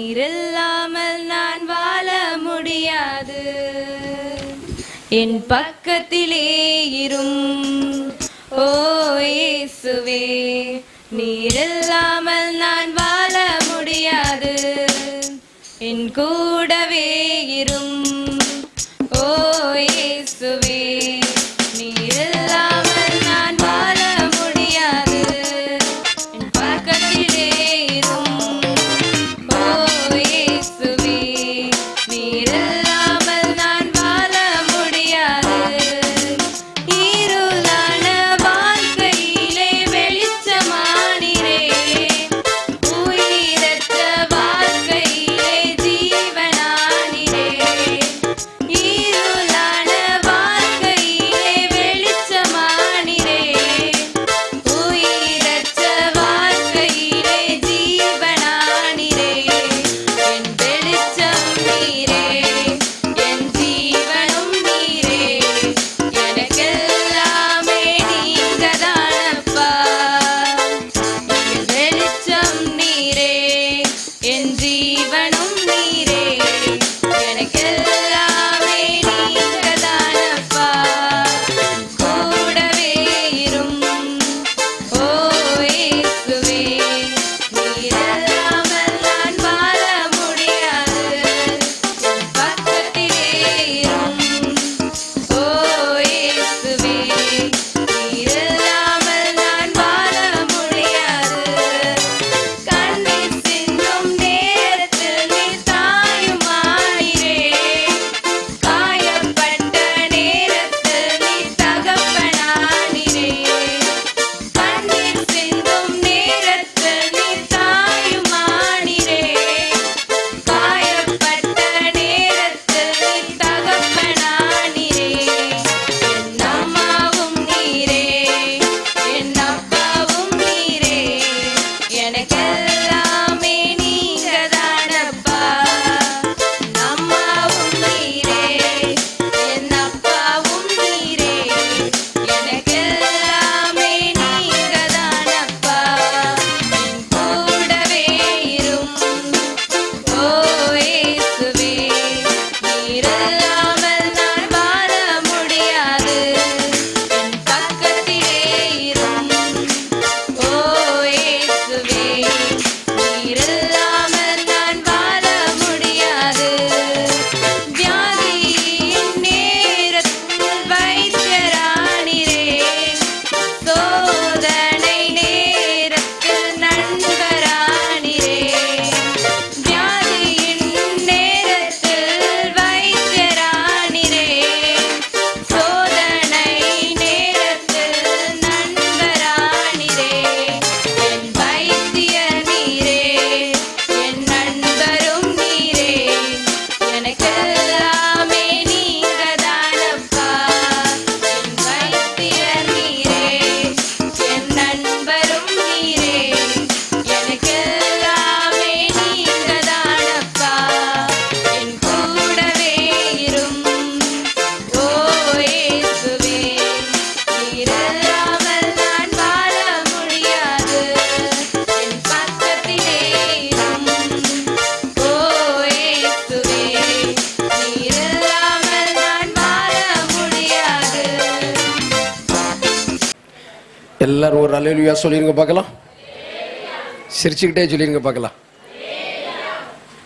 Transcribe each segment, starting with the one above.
நீரில்லாமல் நான் வாழ முடியாது. என் பக்கத்திலே இரும் ஓ இயேசுவே, நீரில்லாமல் நான் வாழ முடியாது. என் கூடவே இரும் ஓ இயேசுவே, நீரில்லாமல் நான் வாழ முடியாது. என் பக்கத்திலே இரும் ஓ இயேசுவே, நீரில்லாமல் நான் வாழ முடியாது. இருளான வாழ்க்கையிலே வெளிச்சமானீரே, உயிரற்ற வாழ்க்கையிலே ஜீவனானீரே. இருளான வாழ்க்கையிலே வெளிச்சமானீரே, உயிரற்ற வாழ்க்கையிலே ஜீவனானீரே. என் வெளிச்சம் நீரே, என் ஜீவனும் நீரே, எனக்கெல்லாமே நீங்கதானப்பா. என் வெளிச்சம் நீரே, என் ஜீவனும் நீரே, எனக்கெல்லாமே நீங்கதானப்பா. கூடவே இரும் ஓ இயேசுவே, நீரில்லாமல் நான் வாழ முடியாது. என் பக்கத்திலே இரும் ஓ இயேசுவே, நீரில்லாமல் நான் வாழ முடியாது. கண்ணீர் சிந்தும் நேரத்தில் நீர் தாயுமானீரே, காயப்பட்ட நேரத்தில் நீர் தகப்பனானீரே. கண்ணீர் சிந்தும் நேரத்தில் நீர் தாயுமானீரே, காயப்பட்ட நேரத்தில் நீர் தகப்பனானீரே. என் அம்மாவும் நீரே, என் அப்பாவும் நீரே, எனக்கெல்லாமே நீங்கதானப்பா. என் அம்மாவும் நீரே, என் அப்பாவும் நீரே, எனக்கெல்லாமே நீங்கதானப்பா. என் கூடவே இரும் ஓ இயேசுவே, நீரில்லாமல் நான் வாழ முடியாது. என் பக்கத்திலே இரும் ஓ இயேசுவே, நீரில்லாமல் நான் வாழ முடியாது. வியாதியின் நேரத்தில் வைத்தியரானீரே, சோதனை நேரத்தில் நண்பரானீரே. வியாதியின் நேரத்தில் வைத்தியரானீரே, சோதனை நேரத்தில் நண்பரானீரே. என் வைத்தியர் நீரே, என் நண்பரும் நீரே, எனக்கெல்லாமே நீங்கதானப்பா. என் வைத்தியர் நீரே, என் நண்பரும் நீரே, எனக்கெல்லாமே நீங்கதானப்பா. என் கூடவே இரும் ஓ இயேசுவே, நீரில்லாமல் நான் வாழ முடியாது. என் பக்கத்திலே இரும் ஓ இயேசுவே, நீரில்லாமல் நான் வாழ முடியாது. எல்லாரும் ஒரு அல்லேலூயா சொல்லிருங்க பார்க்கலாம். சிரிச்சுக்கிட்டே சொல்லிருங்க பார்க்கலாம்.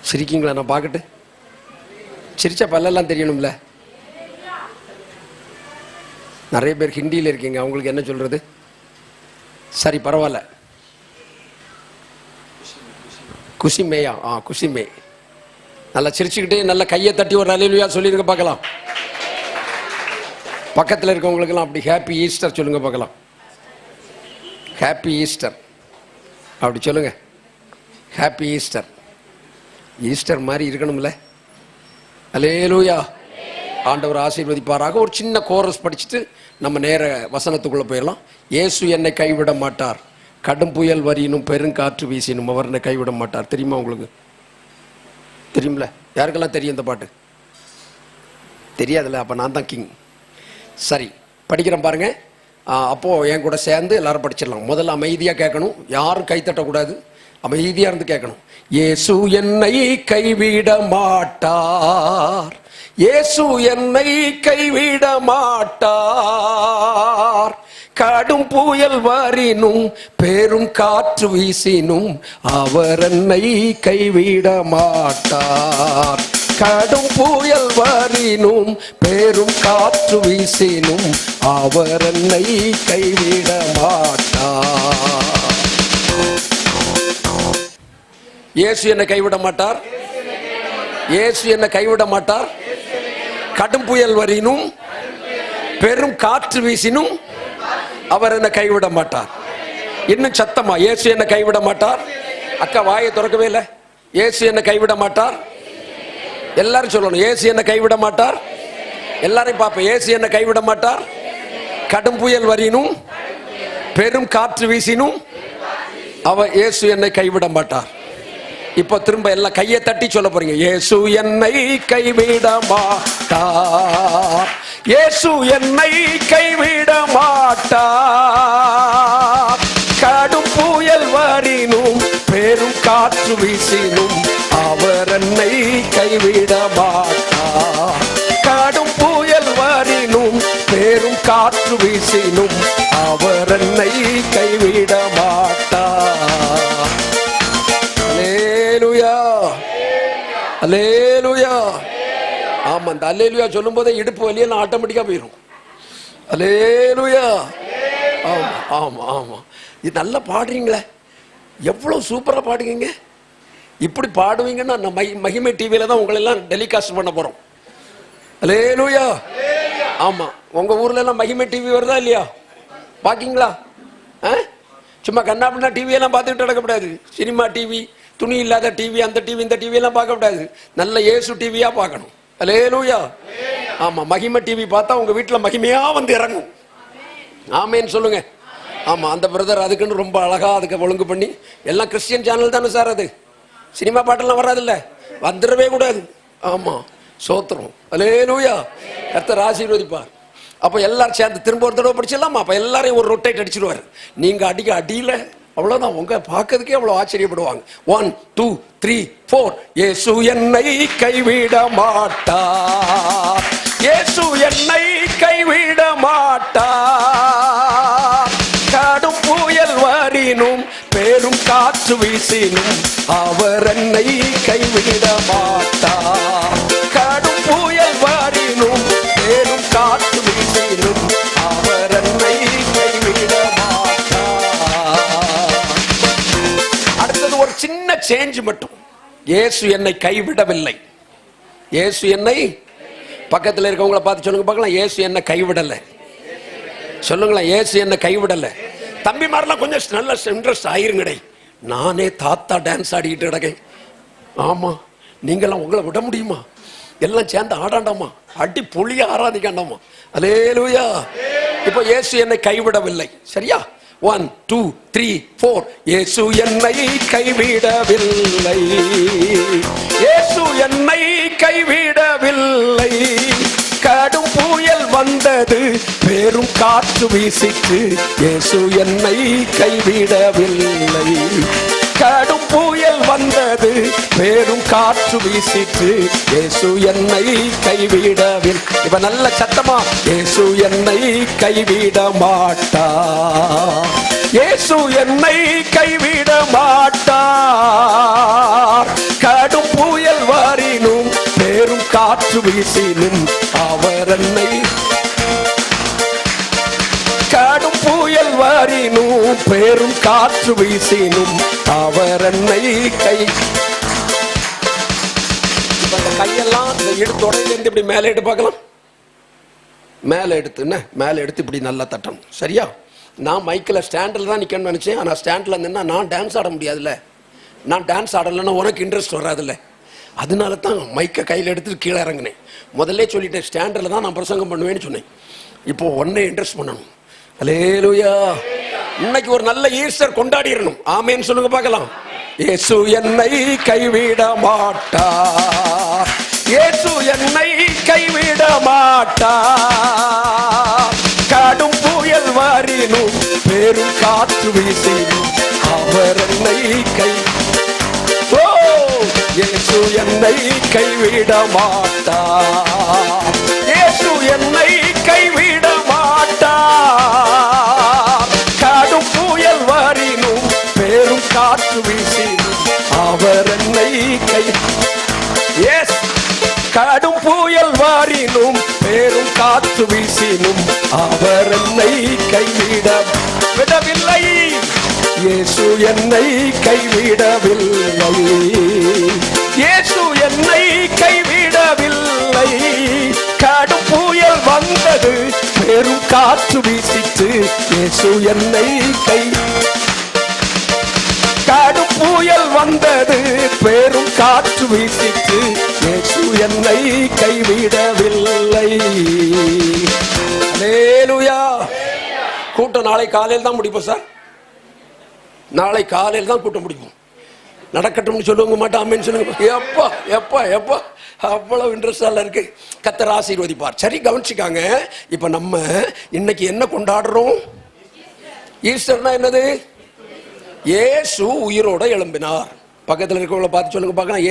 சிரிக்கீங்களா? நான் பார்க்கட்டு. சிரிச்சா பல்லெல்லாம் தெரியணும்ல. நிறைய பேர் ஹிந்தியில் இருக்கீங்க, அவங்களுக்கு என்ன சொல்றது? சரி, பரவாயில்ல. குஷிமேயா? குஷிமே. நல்லா சிரிச்சுக்கிட்டே நல்லா கையை தட்டி ஒரு அல்லேலூயா சொல்லிருங்க பார்க்கலாம். பக்கத்தில் இருக்கவங்களுக்கெல்லாம் அப்படி ஹாப்பி ஈஸ்டர் சொல்லுங்க பார்க்கலாம். ஹாப்பி ஈஸ்டர் அப்படி சொல்லுங்க. Happy Easter. ஈஸ்டர் மாதிரி இருக்கணும்ல. அல்லேலூயா. ஆண்டவர் ஆசீர்வதிப்பாராக. ஒரு சின்ன கோரஸ் படிச்சுட்டு நம்ம நேர வசனத்துக்குள்ளே போயிடலாம். இயேசு என்னை கைவிட மாட்டார், கடும் புயல் வரினும் பெருங்காற்று வீசினும் அவர் என்னை கைவிட மாட்டார். தெரியுமா உங்களுக்கு? தெரியும்ல? யாருக்கெல்லாம் தெரியும் இந்த பாட்டு? தெரியாதுல்ல? அப்போ நான் தான் கிங். சரி, படிக்கிறேன் பாருங்க. அப்போது என் கூட சேர்ந்து எல்லாரும் படிச்சிடலாம். முதல்ல அமைதியாக கேட்கணும், யாரும் கைத்தட்டக்கூடாது. அமைதியா இருந்து கேட்கணும். இயேசு என்னை கைவிட மாட்டார், இயேசு என்னை கைவிட மாட்டார். கடும் புயல் வரினும் பெரும் காற்று வீசினும் அவர் என்னை கைவிட மாட்டார். கடும் புயல் வரினும் பெரும் காற்று வீசினும் அவர் என்னை கைவிட மாட்டார். இயேசு என்னை கைவிட மாட்டார், இயேசு என்னை கைவிட மாட்டார். கடும் புயல் வரினும் பெரும் காற்று வீசினும் அவர் என்னை கைவிட மாட்டார். இன்னும் சத்தமா, இயேசு என்னை கைவிட மாட்டார். அக்கா வாயை திறக்கவே இல்லை. இயேசு என்னை கைவிட மாட்டார். எல்லாரும் சொல்லணும், இயேசு என்னை கைவிட மாட்டார். எல்லாரையும் பார்ப்பேன், இயேசு என்னை கைவிட மாட்டார். கடும் புயல் வரினும் பெரும் காற்று வீசினும் அவர் இயேசு என்னை கைவிட மாட்டார். இப்போ திரும்ப எல்லாம் கையை தட்டி சொல்ல போறீங்க, இயேசு என்னை கைவிட மாட்டார், இயேசு என்னை கைவிட மாட்டார். கடும் புயல் வரினும் பெரும் காற்று வீசினும் அவர் என்னை கைவிட மாட்டார். கடும் புயல் வரினும் பெரும் காற்று வீசினும் அவர் என்னை கைவிட மாட்டார். அல்லேலூயா, அல்லேலூயா. ஆமா, அந்த அல்லேலூயா சொல்லும் போதே இடுப்பு வலியெல்லாம் ஆட்டோமேட்டிக்கா போயிடும். அல்லேலூயா. ஆமா ஆமா ஆமா, இது நல்லா பாடுறீங்களே, எவ்வளவு சூப்பரா பாடுவீங்க. இப்படி பாடுவீங்கன்னா நம்ம மகிமை டிவியில தான் உங்களை எல்லாம் டெலிகாஸ்ட் பண்ண போறோம். அல்லேலூயா. ஆமா, உங்க ஊர்ல எல்லாம் மகிமை டிவி வருதா இல்லையா? பாக்கீங்களா? சும்மா கண்ணா பின்னா டிவி எல்லாம் பார்த்துக்கிட்டு நடக்கப்படாது. சினிமா டிவி, துணி இல்லாத டிவி, அந்த டிவி இந்த டிவி எல்லாம் பார்க்க கூடாது. நல்ல இயேசு டிவியா பார்க்கணும். அல்லேலூயா. ஆமா, மகிமை டிவி பார்த்தா உங்க வீட்டுல மகிமையா வந்து இறங்கும். ஆமேன்னு சொல்லுங்க. ஆமா, அந்த பிரதர் அதுக்குன்னு ரொம்ப அழகா அதுக்கு ஒழுங்கு பண்ணி, எல்லாம் கிறிஸ்டியன் சேனல் தானே சார், அது சினிமா பாட்டெல்லாம் வராதுல்ல, வந்துடவே கூடாது. ஆமா, சோத்திரம். அல்லேலூயா. கர்த்தர் ஆசீர்வதிப்பார். அப்ப எல்லாரும் சேர்ந்து திரும்ப ஒரு தடவை படிச்சிடலாமா? அப்ப எல்லாரையும் ஒரு ரொட்டேட் அடிச்சிருவாரு. நீங்க அடியில அவ்வளவுதான், உங்க பார்க்கறதுக்கே அவ்வளவு ஆச்சரியப்படுவாங்க. 1 2 3 4. இயேசு என்னை கைவிட மாட்டார், இயேசு என்னை கைவிட மாட்டார். கடும் புயல் வரினும் பெரும் காற்று வீசினும் அவர் என்னை கைவிட மாட்டார். கடும் புயல் வரினும் பெரும் காற்று வீசினும் அவர் என்னை கைவிட மாட்டார். அடுத்தது ஒரு சின்ன சேஞ்ச் மட்டும். இயேசு என்னை கைவிடவில்லை. இயேசு என்னை, பக்கத்தில் இருக்கவங்களை பார்த்து சொல்லுங்க பார்க்கலாம், இயேசு என்னை கைவிடலை. சொல்லுங்களேன், இயேசு என்னை கைவிடலை. தம்பி மாதிரிலாம் கொஞ்சம் நல்ல இன்ட்ரெஸ்ட் ஆயிருங்கடே. நானே தாத்தா டான்ஸ் ஆடிக்கிட்டு கிடக்கேன். ஆமா, நீங்களாம் உங்களை விட முடியுமா? எல்லாம் சேர்ந்து ஆடாண்டாமா, அடி பொழிய ஆராதிக்காண்டாமா. அல்லேலூயா. இப்போ இயேசு என்னை கைவிடவில்லை. சரியா? 1 2 3 4. இயேசு என்னை கைவிடவில்லை, இயேசு என்னை கைவிடவில்லை. கடும் புயல் வந்தது, பெரும் காற்று வீசிட்டு, இயேசு என்னை கைவிடவில்லை. கடும் புயல் வந்தது, பெரும் காற்று வீசிட்டு, இயேசு என்னை கைவிடவில்லை. இப்ப நல்ல சத்தமா, இயேசு என்னை கைவிட மாட்டார், இயேசு என்னை கைவிட மாட்டார். கடும் புயல் வரினும் பெரும் காற்று வீசினும் அவர் என்னை, கடும் புயல் வரினும் பெரும் காற்று வீசினும் அவர் என்னை கை. கையெல்லாம் தொடர்ந்து இப்படி மேலே எடுத்து பார்க்கலாம். மேலே எடுத்துன்னு மேலே எடுத்து இப்படி நல்லா தட்டணும். சரியா? நான் மைக்கில் ஸ்டாண்டில் தான் நிற்கணும்னு நினச்சேன். ஆனால் ஸ்டாண்டில் நின்னா நான் டான்ஸ் ஆட முடியாதுல்ல. நான் டான்ஸ் ஆடலைன்னா உனக்கு இன்ட்ரெஸ்ட் வராதுல்ல. அதனால தான் மைக்கை கையில் எடுத்துட்டு கீழே இறங்கினேன். முதல்ல சொல்லிட்டேன், ஸ்டாண்டில் தான் நான் பிரசங்கம் பண்ணுவேன்னு சொன்னேன். இப்போ உடனே இன்ட்ரெஸ்ட் பண்ணணும். அல்லேலூயா. இன்னைக்கு ஒரு நல்ல ஈஸ்டர் கொண்டாடிடணும். ஆமேன்னு சொல்லுங்க பார்க்கலாம். இயேசு என்னை கைவிட மாட்டார், இயேசு என்னை கைவிட மாட்டார். கடும் புயல் வரினும் பெரும் காற்று வீசினும் அவர் என்னை கை என்னை கைவிட மாட்டார். இயேசு என்னை கைவிட மாட்டார். கடும் புயல் வரினும் பெரும் காற்று வீசினும் அவர் என்னை கடும் புயல் வாரினும் பெரும் காற்று வீசினும் அவர் என்னை கைவிடவில்லை. இயேசு என்னை கைவிடவில்லை. இயேசு என்னை கைவிடவில்லை. கடும் புயல் வந்தது, பெரும் காற்று வீசிட்டு, இயேசு என்னை கடும் புயல் வந்தது, பெரும் காற்று வீசிட்டு, இயேசு என்னை கைவிடவில்லை. அல்லேலூயா. கூட்டம் நாளை காலையில் தான் முடிப்போம் சார். நாளை காலையில் தான் கூட்டம் முடிப்போம். நடக்கட்டும்னு சொல்லுங்க மாட்டோம், அம்மேன்னு சொல்லுங்க. எப்பா எப்பா எப்பா அவ்வளவு இன்ட்ரெஸ்டால இருக்கு. கர்த்தர் ஆசீர்வதிப்பார். சரி, கவனிச்சுக்காங்க. இப்ப நம்ம இன்னைக்கு என்ன கொண்டாடுறோம்? ஈஸ்டர்னா என்னது? இயேசு உயிரோட எழும்பினார். பக்கத்தில் இருக்கவங்கள பார்த்து சொல்லுங்க பார்க்கலாம்.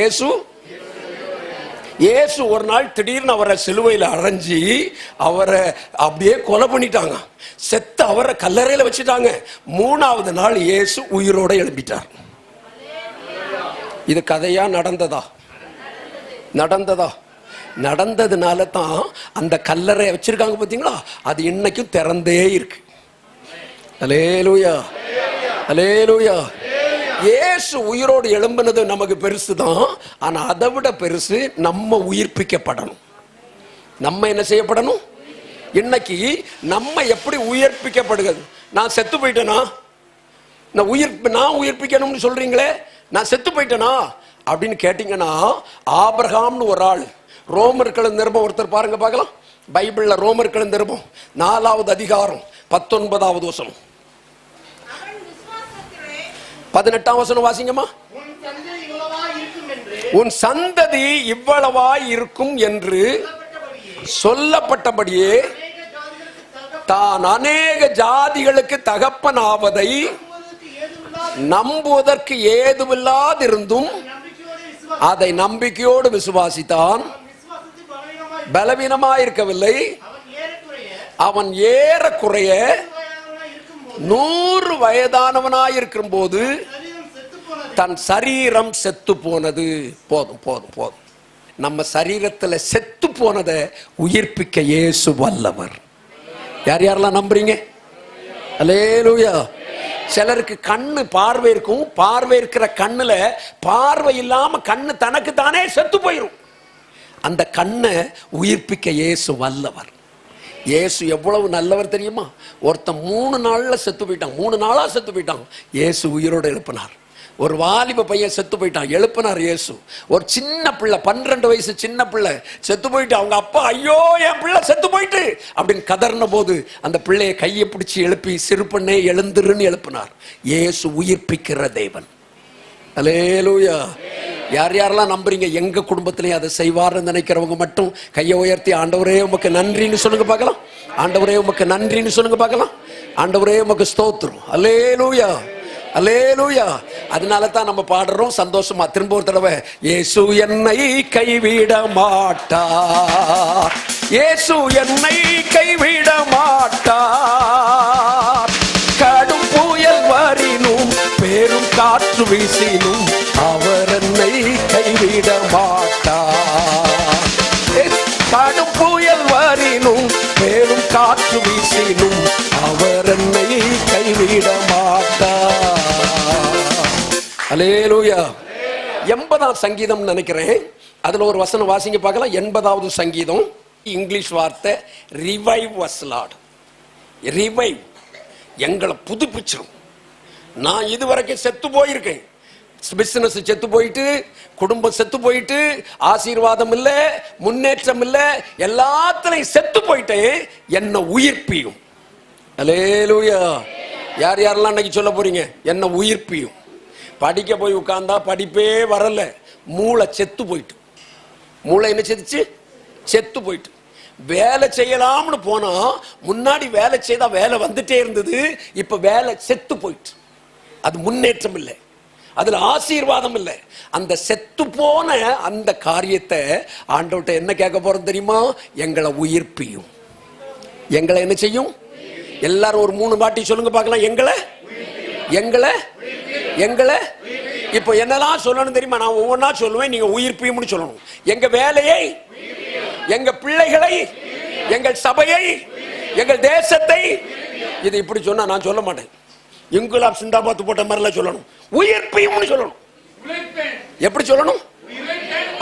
இயேசு ஒரு நாள் திடீர்னு அவரை சிலுவையில் அரைஞ்சி அவரை அப்படியே கொலை பண்ணிட்டாங்க. செத்த அவரை கல்லறையில் வச்சுட்டாங்க. 3வது நாள் இயேசு உயிரோட எழும்பிட்டார். இது கதையா நடந்ததா? நடந்ததுனால தான் அந்த கல்லறை வச்சிருக்காங்க பார்த்தீங்களா, அது இன்னைக்கும் திறந்தே இருக்கு. அல்லேலூயா, அல்லேலூயா. இயேசு உயிரோடு எழும்பினது நமக்கு பெருசு தான். ஆனா அதை விட பெருசு நம்ம உயிர்ப்பிக்கப்படணும். நம்ம என்ன செய்யப்படணும்? இன்னைக்கு நம்ம எப்படி உயிர்ப்பிக்கப்படுகிறது? நான் செத்து போயிட்டேனா? நான் உயிர்ப்பிக்கணும்னு சொல்றீங்களே, நான் செத்து போயிட்டேனா அப்படின்னு கேட்டீங்கன்னா, ஆபிரகாம்னு ஒரு ஆள், ரோமர்கள் நிருபம் ஒருத்தர் பாருங்க பார்க்கலாம். பைபிள்ல ரோமர்கள் நிருபம் 4வது அதிகாரம் 19வது வசனம், 18ஆம் வசனம் வாசிங்கம்மா. உன் சந்ததி இவ்வளவாய் இருக்கும் என்று சொல்லப்பட்டபடியே தான் அநேக ஜாதிகளுக்கு தகப்பனாவதை நம்புவதற்கு ஏதுவில்லாதிருந்தும் அதை நம்பிக்கையோடு விசுவாசித்தான். பலவீனமாயிருக்கவில்லை. அவன் ஏறக்குறைய 100 வயதானவனாயிருக்கும் போது தன் சரீரம் செத்து போனது. போதும் போதும் போதும். நம்ம சரீரத்துல செத்து போனதை உயிர்ப்பிக்க இயேசு வல்லவர். யார் யாரெல்லாம் நம்புறீங்க? அல்லேலூயா. சிலருக்கு கண்ணு பார்வை இருக்கும். பார்வை இருக்கிற கண்ணுல பார்வை இல்லாம கண்ணு தனக்கு தானே செத்து போயிடும். அந்த கண்ணை உயிர்ப்பிக்க இயேசு வல்லவர். இயேசு எவ்வளவு நல்லவர் தெரியுமா? ஒருத்தன் 3 நாள்ல செத்து போயிட்டான். 3 நாளா செத்து போயிட்டான். இயேசு உயிரோடு எழுப்பினார். ஒரு வாலிப பையன் செத்து போயிட்டான், எழுப்பினார் இயேசு. ஒரு சின்ன பிள்ளை, 12 வயசு சின்ன பிள்ளை செத்து போயிட்டு, அவங்க அப்பா ஐயோ என் பிள்ளை செத்து போயிட்டு அப்படின்னு கதறின போது அந்த பிள்ளையை கையை பிடிச்சி எழுப்பி, சிறுபண்ணே எழுந்துருன்னு எழுப்பினார். இயேசு உயிர்ப்பிக்கிற தேவன். அல்லேலூயா. யார் யாரெல்லாம் நம்புறீங்க? எங்க குடும்பத்திலையும் அதை செய்வார்னு நினைக்கிறவங்க மட்டும் கையை உயர்த்தி, ஆண்டவரே உமக்கு நன்றின்னு சொல்லுங்க பார்க்கலாம். ஆண்டவரே உமக்கு நன்றின்னு சொல்லுங்க பார்க்கலாம். ஆண்டவரே உமக்கு ஸ்தோத்திரம். அல்லேலூயா, அல்லேலூயா. அதனால தான் நம்ம பாடுறோம் சந்தோஷமா. திரும்ப ஒரு தடவை, இயேசு என்னை கைவிட மாட்டார், இயேசு என்னை கைவிட மாட்டார். கடும் புயல் வரினும் பெரும் காற்று வீசினும் அவர் என்னை கைவிட மாட்டார். கடும் புயல் வரினும் பெரும் காற்று வீசினும் அவர் என்னை கைவிட மாட்டார். அல்லேலூயா. 80ஆம் சங்கீதம் நினைக்கிறேன். அதுல ஒரு வசனம் வாசிங்க பார்க்கலாம். 80வது சங்கீதம். இங்கிலீஷ் வார்த்தை ரிவைவ் அஸ் லார்ட். ரிவைவ், எங்களை புதுப்பிச்சிடும். நான் இதுவரைக்கும் செத்து போயிருக்கேன். பிசினஸ் செத்து போயிட்டு, குடும்பம் செத்து போயிட்டு, ஆசீர்வாதம் இல்லை, முன்னேற்றம் இல்லை, எல்லாத்திலையும் செத்து போயிட்டேன். என்ன உயிர்ப்பியும். அல்லேலூயா. யார் யாரெல்லாம் இன்னைக்கு சொல்ல போறீங்க? என்ன உயிர்ப்பியும். படிக்க போய் உட்கார்ந்தா படிப்பே வரல, மூளை செத்து போயிட்டு. மூளை என்ன செத்துச்சு? செத்து போயிட்டு. வேலை செய்யலாம்னு போனா, முன்னாடி வேலை செய்தா வேலை வந்துட்டே இருந்தது, இப்ப வேலை செத்து போயிட்டு. அது முன்னேற்றம் இல்லை. அதுல ஆசீர்வாதம் இல்லை. அந்த செத்து போன அந்த காரியத்தை ஆண்டவர்ட்ட என்ன கேட்க போறோம் தெரியுமா? எங்களை உயிர்ப்பியும். எங்களை என்ன செய்யும்? எல்லாரும் ஒரு 3 வாட்டி சொல்லுங்க பார்க்கலாம். எங்களை எங்களை எங்களை. இப்போ என்னெல்லாம் சொல்லணும் தெரியுமா? நான் ஒவ்வொன்றா சொல்லுவேன், நீங்க உயிர்ப்பியும்னு சொல்லணும். எங்க வேலையை, எங்க பிள்ளைகளை, எங்கள் சபையை, எங்கள் தேசத்தை. இது இப்படி சொன்னா நான் சொல்ல மாட்டேன். இங்குலாப் சிந்தாபாத் போட்ட மாதிரிலாம் சொல்லணும். உயிர்ப்பியும்னு சொல்லணும். எப்படி சொல்லணும்?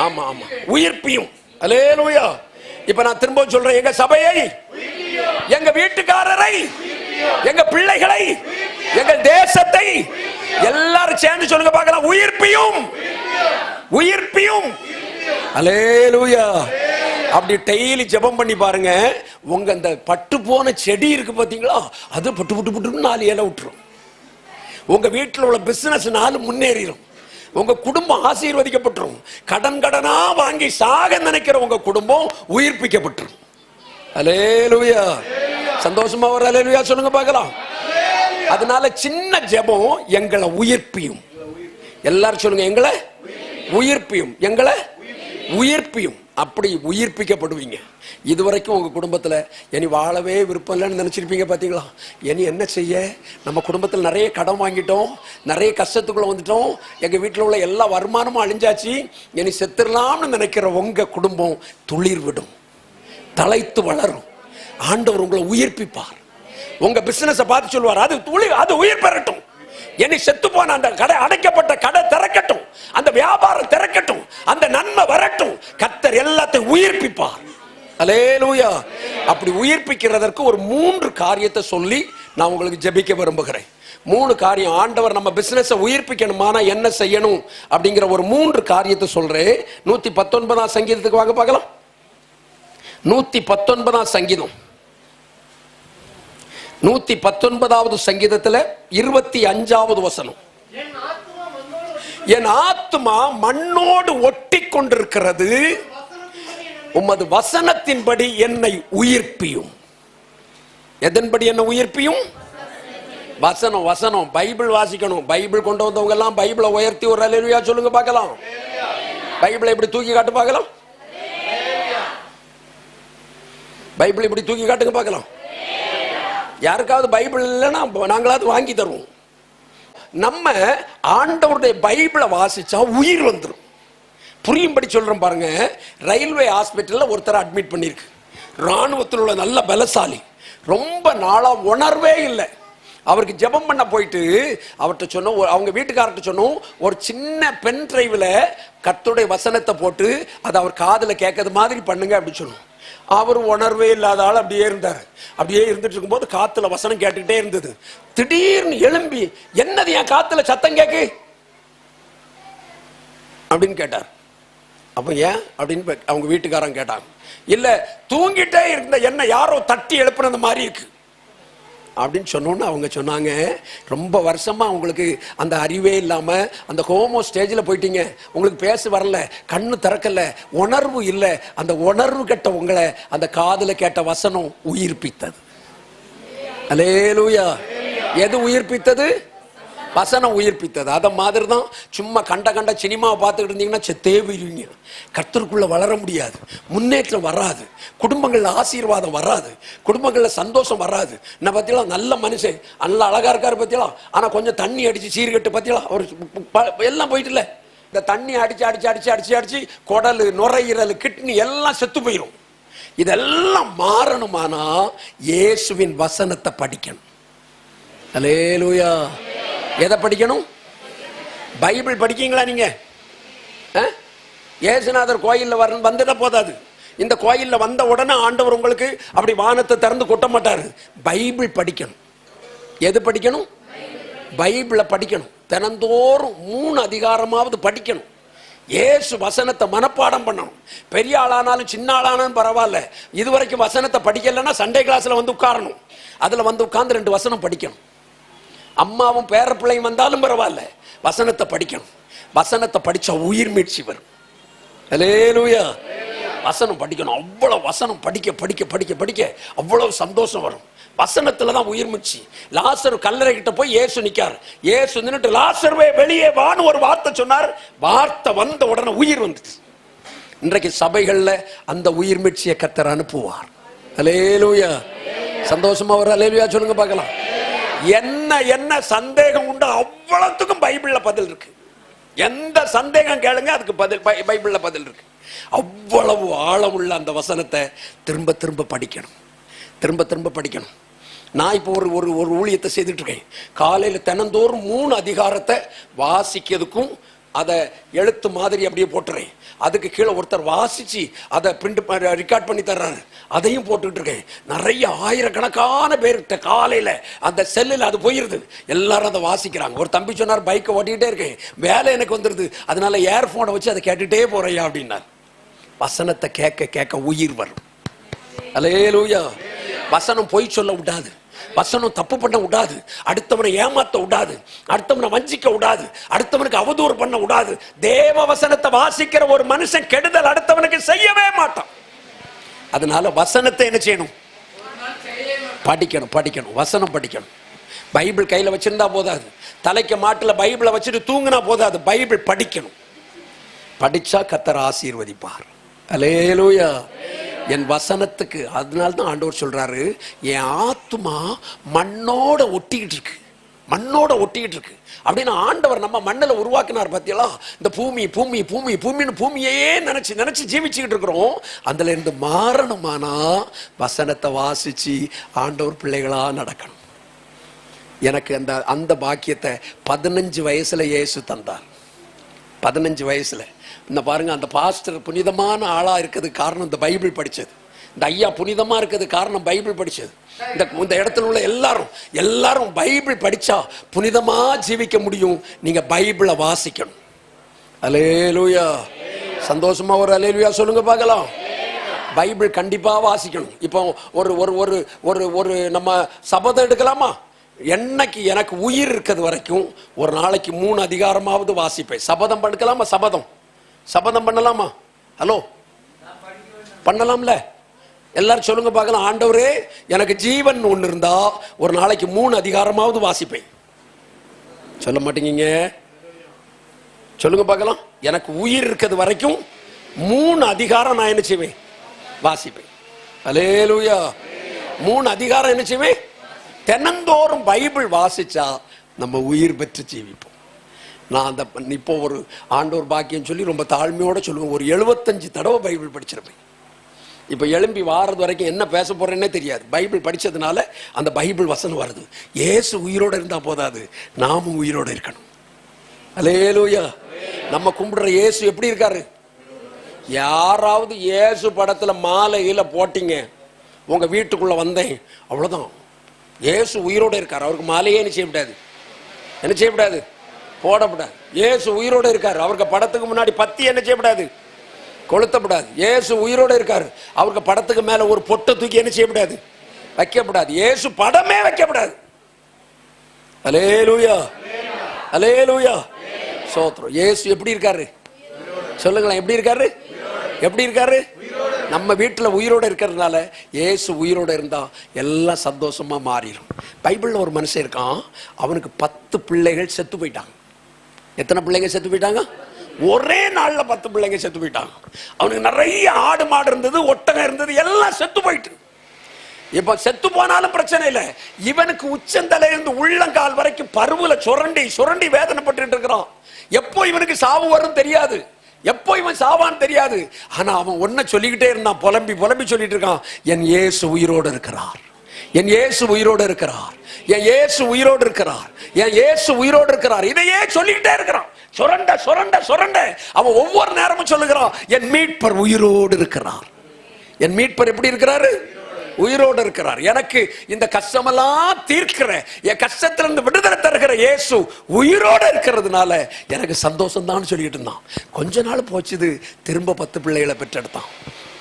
ஆமா ஆமா, உயிர்ப்பியும். அல்லேலூயா. இப்ப நான் திரும்ப சொல்றேன், எங்க சபையை, எங்க வீட்டுக்காரரை, எங்க பிள்ளைகளை, எங்கள் தேசத்தை, எல்லாரும் சேர்ந்து சொல்லுங்க பார்க்கலாம். உயிர்ப்பியும், உயிர்ப்பியும். அல்லேலூயா. அப்படி டெய்லி ஜெபம் பண்ணி பாருங்க. உங்க அந்த பட்டு போன செடி இருக்கு பாத்தீங்களா, அது பட்டு பட்டு பட்டு 4 இலை விட்டுரும். உங்க வீட்டில் உள்ள பிசினஸ் 4 முன்னேறிடும். உங்க குடும்பம் ஆசீர்வதிக்கப்பட்டுரும். கடனா வாங்கி சாக நினைக்கிற உங்க குடும்பம் உயிர்ப்பிக்கப்பட்டுரும். அல்லேலூயா. சந்தோஷமா வர அல்லேலூயா சொல்லுங்க பார்க்கலாம். அதனால சின்ன ஜெபம், எங்களை உயிர்ப்பியும். எல்லாரும் சொல்லுங்க, எங்களை உயிர்ப்பியும், எங்களை உயிர்ப்பியும். அப்படி உயிர்ப்பிக்கப்படுவீங்க. இதுவரைக்கும் உங்க குடும்பத்துல இனி வாழவே விருப்பம் இல்லைன்னு நினைச்சிருப்பீங்க பாத்தீங்களா? இனி என்ன செய்ய? நம்ம குடும்பத்தில் நிறைய கடன் வாங்கிட்டோம், நிறைய கஷ்டத்துக்குள்ள வந்துட்டோம், எங்க வீட்டில் உள்ள எல்லா வருமானமும் அழிஞ்சாச்சு, இனி செத்துடலாம்னு நினைக்கிற உங்க குடும்பம் துளிர் விடும், தலைத்து வளரும். ஆண்டவர் உங்களை உயிர்ப்பிப்பார். உங்க பிசினஸை பார்த்து சொல்லுவார், அது உயிர் பெறட்டும். என்னை செத்து போன அந்த கடை, அடைக்கப்பட்ட கடை திறக்கட்டும், அந்த வியாபாரம் திறக்கட்டும், அந்த நன்மை வரட்டும். கர்த்தர் எல்லாத்தையும் உயிர்ப்பிப்பார். அல்லேலூயா. அப்படி உயிர்ப்பிக்கிறதற்கு ஒரு 3 காரியத்தை சொல்லி நான் உங்களுக்கு ஜெபிக்க விரும்புகிறேன். 3 காரியம். ஆண்டவர் நம்ம பிசினஸை உயிர்ப்பிக்கணுமானா என்ன செய்யணும் அப்படிங்கிற ஒரு 3 காரியத்தை சொல்றேன். 119ஆம் சங்கீதத்துக்கு வாங்க பார்க்கலாம். 119ஆம் சங்கீதம், 119வது சங்கீதத்தில் 25வது வசனம். என் ஆத்துமா மண்ணோடு ஒட்டி கொண்டிருக்கிறது, உமது வசனத்தின்படி என்னை உயிர்ப்பியும். எதன்படி என்ன உயிர்ப்பியும்? வசனம். வசனம். பைபிள் வாசிக்கணும். பைபிள் கொண்டு வந்தவங்க எல்லாம் பைபிளை உயர்த்தி ஒரு அல்லேலூயா சொல்லுங்க பார்க்கலாம். பைபிளை இப்படி தூக்கி காட்டு பார்க்கலாம். பைபிள் இப்படி தூக்கி காட்டுங்க பார்க்கலாம். யாருக்காவது பைபிள் இல்லைன்னா நாங்களாவது வாங்கி தருவோம். நம்ம ஆண்டவருடைய பைபிளை வாசிச்சா உயிர் வந்துடும். புரியும்படி சொல்றோம் பாருங்க. ரயில்வே ஹாஸ்பிட்டல்ல ஒருத்தர் அட்மிட் பண்ணிருக்கு. ராணுவத்தில் உள்ள நல்ல பலசாலி, ரொம்ப நாளா உணர்வே இல்லை. அவருக்கு ஜெபம் பண்ண போயிட்டு அவர்கிட்ட சொன்னோம், அவங்க வீட்டுக்காரர்கிட்ட சொன்னோம், ஒரு சின்ன பென் டிரைவில் கர்த்தருடைய வசனத்தை போட்டு அதை அவர் காதில் கேட்கறது மாதிரி பண்ணுங்க அப்படின்னு சொன்னோம். அவர் உணர்வே இல்லாத ஆள் அப்படியே இருந்தார். அப்படியே இருந்துட்டு இருக்கும்போது காத்துல வசனம் கேட்டுக்கிட்டே இருந்தது. திடீர்னு எழும்பி, என்னது என் காத்துல சத்தம் கேக்கு அப்படின்னு கேட்டார். அப்ப ஏன் அப்படின்னு அவங்க வீட்டுக்காரன் கேட்டாங்க. இல்ல, தூங்கிட்டே இருந்த என்ன யாரோ தட்டி எழுப்புனது மாதிரி இருக்கு அப்படின்னு சொன்னோன்னு அவங்க சொன்னாங்க, ரொம்ப வருஷமா உங்களுக்கு அந்த அறிவே இல்லாம அந்த ஹோமோ ஸ்டேஜில் போயிட்டீங்க, உங்களுக்கு பேச வரல, கண்ணு திறக்கல, உணர்வு இல்லை. அந்த உணர்வு கெட்ட உங்களை அந்த காதுல கேட்ட வசனம் உயிர்ப்பித்தது. அல்லேலூயா. எது உயிர்ப்பித்தது? வசனம் உயிர்ப்பித்தது. அத மாதிரி தான் சும்மா கண்ட சினிமாவை பார்த்துக்கிட்டு இருந்தீங்கன்னா செத்தே போயிருவீங்க. கர்த்தருக்குள்ள வளர முடியாது, முன்னேற்றம் வராது, குடும்பங்கள்ல ஆசீர்வாதம் வராது, குடும்பங்கள்ல சந்தோஷம் வராது. நான் பத்தியெல்லாம் நல்ல மனுஷன், நல்ல அழகா இருக்காரு பத்தியெல்லாம், ஆனா கொஞ்சம் தண்ணி அடிச்சு சீர்கட்டு பத்தியெல்லாம் அவர் எல்லாம் போயிட்டு இல்ல. இந்த தண்ணி அடிச்சு அடிச்சு அடிச்சு அடிச்சு அடிச்சு குடல், நுரையீரல், கிட்னி எல்லாம் செத்து போயிடும். இதெல்லாம் மாறணுமானா இயேசுவின் வசனத்தை படிக்கணும். அல்லேலூயா. எதை படிக்கணும்? பைபிள் படிக்கீங்களா நீங்க? இயேசுநாதர் கோயில்ல வந்துட போதாது. இந்த கோயில்ல வந்த உடனே ஆண்டவர் உங்களுக்கு அப்படி வானத்தை திறந்து கொட்ட மாட்டாரு. பைபிள் படிக்கணும். எது படிக்கணும்? பைபிளை படிக்கணும். தினந்தோறும் 3 அதிகாரமாவது படிக்கணும். இயேசு வசனத்தை மனப்பாடம் பண்ணணும். பெரிய ஆளானாலும் சின்ன ஆளானாலும் பரவாயில்ல, இதுவரைக்கும் வசனத்தை படிக்கலைன்னா சண்டே கிளாஸ்ல வந்து உட்காரணும். அதுல வந்து உட்கார்ந்து 2 வசனம் படிக்கணும். அம்மாவும் பேர பிள்ளையும் வந்தாலும் பரவாயில்ல, வசனத்தை படிக்கணும். வசனத்தை படிச்சா உயிர் மீட்சி வரும். அல்லேலூயா. வசனம் படிக்கணும். அவ்வளவு வசனம் படிக்க படிக்க படிக்க படிக்க அவ்வளவு சந்தோஷம் வரும். வசனத்துல தான் உயிர் மூச்சு. லாசரு கல்லறை கிட்ட போய் இயேசு நிக்கார். இயேசு நின்னுட்டு லாசருவே வெளியே வான்னு ஒரு வார்த்தை சொன்னார். வார்த்தை வந்த உடனே உயிர் வந்துச்சு. இன்றைக்கு சபைகள்ல அந்த உயிர் மீட்சியை கர்த்தர் அனுப்புவார். அல்லேலூயா. சந்தோஷமா ஒரு அல்லேலூயா சொல்லுங்க பார்க்கலாம். என்ன என்ன சந்தேகம் உண்டு அவ்வளவுக்கும் பைபிள்ல பதில் இருக்கு. எந்த சந்தேகம் கேளுங்க, அதுக்கு பதில் பைபிள்ல பதில் இருக்கு. அவ்வளவு ஆழமுள்ள அந்த வசனத்தை திரும்ப திரும்ப படிக்கணும், திரும்ப திரும்ப படிக்கணும். நான் இப்போ ஒரு ஒரு ஒரு ஊழியத்தை செய்துட்டு இருக்கேன். காலையில் தினந்தோறும் 3 அதிகாரத்தை வாசிக்கிறதுக்கும் அதை எழுத்து மாதிரி அப்படியே போட்டுறேன். அதுக்கு கீழே ஒருத்தர் வாசிச்சு அதை பிரிண்ட் ரெக்கார்ட் பண்ணி தர்றாரு, அதையும் போட்டுக்கிட்டு இருக்கேன். நிறைய ஆயிரக்கணக்கான பேர்கிட்ட காலையில் அந்த செல்லில் அது போயிருது, எல்லாரும் அதை வாசிக்கிறாங்க. ஒரு தம்பி சொன்னார், பைக்கை ஓட்டிக்கிட்டே இருக்கேன், வேலை எனக்கு வந்துடுது, அதனால ஏர்ஃபோனை வச்சு அதை கேட்டுகிட்டே போறையா அப்படின்னார். வசனத்தை கேட்க கேட்க உயிர் வரும். அல்லேலூயா. வசனம் பொய் சொல்ல விடாது, வசனம் தப்பு பண்ண விடாது, அடுத்தவனை ஏமாத்த விடாது, அடுத்தவனை வஞ்சிக்க விடாது, அடுத்தவனுக்கு அவதூறு பண்ண விடாது. தேவ வசனத்தை வாசிக்கிற ஒரு மனுஷன் கெடுதல் அடுத்தவனுக்கு செய்யவே மாட்டான். அதனால வசனத்தை என்ன செய்யணும்? படிக்கணும், படிக்கணும், வசனம் படிக்கணும். பைபிள் கையில வச்சிருந்தா போதாது, தலைக்கு மாட்டுல பைபிளை வச்சுட்டு தூங்கினா போதாது, பைபிள் படிக்கணும். படிச்சா கர்த்தர் ஆசீர்வதிப்பார். அல்லேலூயா. என் வசனத்துக்கு, அதனால தான் ஆண்டவர் சொல்றாரு, என் ஆத்துமா மண்ணோட ஒட்டிக்கிட்டு இருக்கு, மண்ணோட ஒட்டிக்கிட்டு இருக்கு அப்படின்னு. ஆண்டவர் நம்ம மண்ணில் உருவாக்கினார் பார்த்தீங்களா? இந்த பூமி பூமி பூமி பூமின்னு பூமியே நினைச்சு நினைச்சு ஜீவிச்சுக்கிட்டு இருக்கிறோம். அதுல இருந்து மாறணுமானா வசனத்தை வாசிச்சு ஆண்டவர் பிள்ளைகளா நடக்கணும். எனக்கு அந்த அந்த பாக்கியத்தை 15 வயசுல இயேசு தந்தார். 15 வயசுல. இந்த பாருங்க, அந்த பாஸ்டர் புனிதமான ஆளா இருக்கிறது காரணம் இந்த பைபிள் படிச்சது. இந்த ஐயா புனிதமா இருக்கிறது காரணம் பைபிள் படிச்சது. இந்த இடத்துல உள்ள எல்லாரும் பைபிள் படிச்சா புனிதமா ஜீவிக்க முடியும். நீங்க பைபிளை வாசிக்கணும். அல்லேலூயா. சந்தோஷமா ஒரு அல்லேலூயா சொல்லுங்க பார்க்கலாம். பைபிள் கண்டிப்பா வாசிக்கணும். இப்போ ஒரு ஒரு ஒரு ஒரு ஒரு நம்ம சபதம் எடுக்கலாமா? என்னைக்கு எனக்கு உயிர் இருக்கிறது வரைக்கும் ஒரு நாளைக்கு 3 அதிகாரமாவது வாசிப்பேன். சபதம் எடுக்கலாமா? சபதம் பண்ணலாமா? ஹலோ, பண்ணலாம்ல? எல்லாரும் சொல்லுங்க பார்க்கலாம். ஆண்டவரே, எனக்கு ஜீவன் ஒன்று இருந்தா ஒரு நாளைக்கு 3 அதிகாரமாவது வாசிப்பேன். சொல்ல மாட்டீங்க? சொல்லுங்க பார்க்கலாம். எனக்கு உயிர் இருக்கிறது வரைக்கும் 3 அதிகாரம் நான் என்ன செய்வேன்? வாசிப்பேன். அல்லேலூயா. 3 அதிகாரம் என்ன செய்வேன்? தினந்தோறும் பைபிள் வாசிச்சா நம்ம உயிர் பெற்று ஜீவிப்போம். நான் அந்த இப்போ ஒரு ஆண்டவர் பாக்கியம் சொல்லி ரொம்ப தாழ்மையோட சொல்லுவேன், ஒரு 75 தடவை பைபிள் படிச்சிருப்பேன். இப்போ எழும்பி வாரது வரைக்கும் என்ன பேச போறேன்னே தெரியாது. பைபிள் படிச்சதுனால அந்த பைபிள் வசனம் வருது. இயேசு உயிரோட இருந்தா போதாது, நாமும் உயிரோட இருக்கணும். அல்லேலூயா. நம்ம கும்பிடுற இயேசு எப்படி இருக்காரு? யாராவது இயேசு படத்துல மாலையில போட்டீங்க, உங்க வீட்டுக்குள்ள வந்தேன், அவ்வளவுதான். இயேசு உயிரோட இருக்காரு, அவருக்கு மாலையே என்ன செய்யக்கூடாது? என்ன செய்யக்கூடாது? போடக்கூடாது. இயேசு உயிரோட இருக்காரு, அவருக்கு படத்துக்கு முன்னாடி பத்தி என்ன செய்யக்கூடாது? கொளுத்தப்படாது. இயேசு உயிரோட இருக்காரு, அவருக்கு படத்துக்கு மேல ஒரு பொட்டை தூக்கி என்ன செய்யக்கூடாது? வைக்கப்படாது. இயேசு படமே வைக்கப்படாது. அல்லேலூயா. அல்லேலூயா. சோத்ரம். இயேசு எப்படி இருக்காரு? சொல்லுங்களேன், எப்படி இருக்காரு? எப்படி இருக்காரு? நம்ம வீட்டில் உயிரோட இருக்கிறதுனால இயேசு உயிரோட இருந்தா எல்லாம் சந்தோஷமா மாறிடும். பைபிள்ல ஒரு மனுஷன் இருக்கான், அவனுக்கு 10 பிள்ளைகள் செத்து போயிட்டாங்க. எத்தனை பிள்ளைங்க செத்து போயிட்டாங்க? ஒரே நாள்ல 10 பிள்ளைங்க செத்து போயிட்டாங்க. அவனுக்கு நிறைய ஆடு மாடு இருந்தது, ஒட்டகம் இருந்தது, எல்லாம் செத்து போயிட்டு. இப்ப செத்து போனாலும் பிரச்சனை இல்லை, இவனுக்கு உச்சந்தலை இருந்து உள்ளங்கால் வரைக்கும் பருவுல சுரண்டி சுரண்டி வேதனைப்பட்டு இருக்கிறான். எப்போ இவனுக்கு சாவு வரும் தெரியாது, எப்போ இவன் சாவான்னு தெரியாது. ஆனா அவன் ஒன்ன சொல்லிக்கிட்டே இருந்தான், புலம்பி புலம்பி சொல்லிட்டு இருக்கான், என் இயேசு உயிரோடு இருக்கிறார், என் இயேசு உயிரோடு இருக்கிறார், என் இயேசு உயிரோடு இருக்கிறார், என் இயேசு உயிரோடு இருக்கிறார். இதையே சொல்லிக்கிட்டே இருக்கிறான், சுரண்ட சுரண்ட சுரண்ட. அவன் ஒவ்வொரு நேரமும் சொல்லுகிறான், என் மீட்பர் உயிரோடு இருக்கிறார். என் மீட்பர் எப்படி இருக்கிறாரு? உயிரோடு இருக்கிறார். எனக்கு இந்த கஷ்டமெல்லாம் தீர்க்கிற, என் கஷ்டத்திலிருந்து விடுதலை தருகிற இயேசு உயிரோடு இருக்கிறதுனால எனக்கு சந்தோஷம் தான் சொல்லிட்டு இருந்தான். கொஞ்ச நாள் போச்சுது, திரும்ப 10 பிள்ளைகளை பெற்றெடுத்தான்.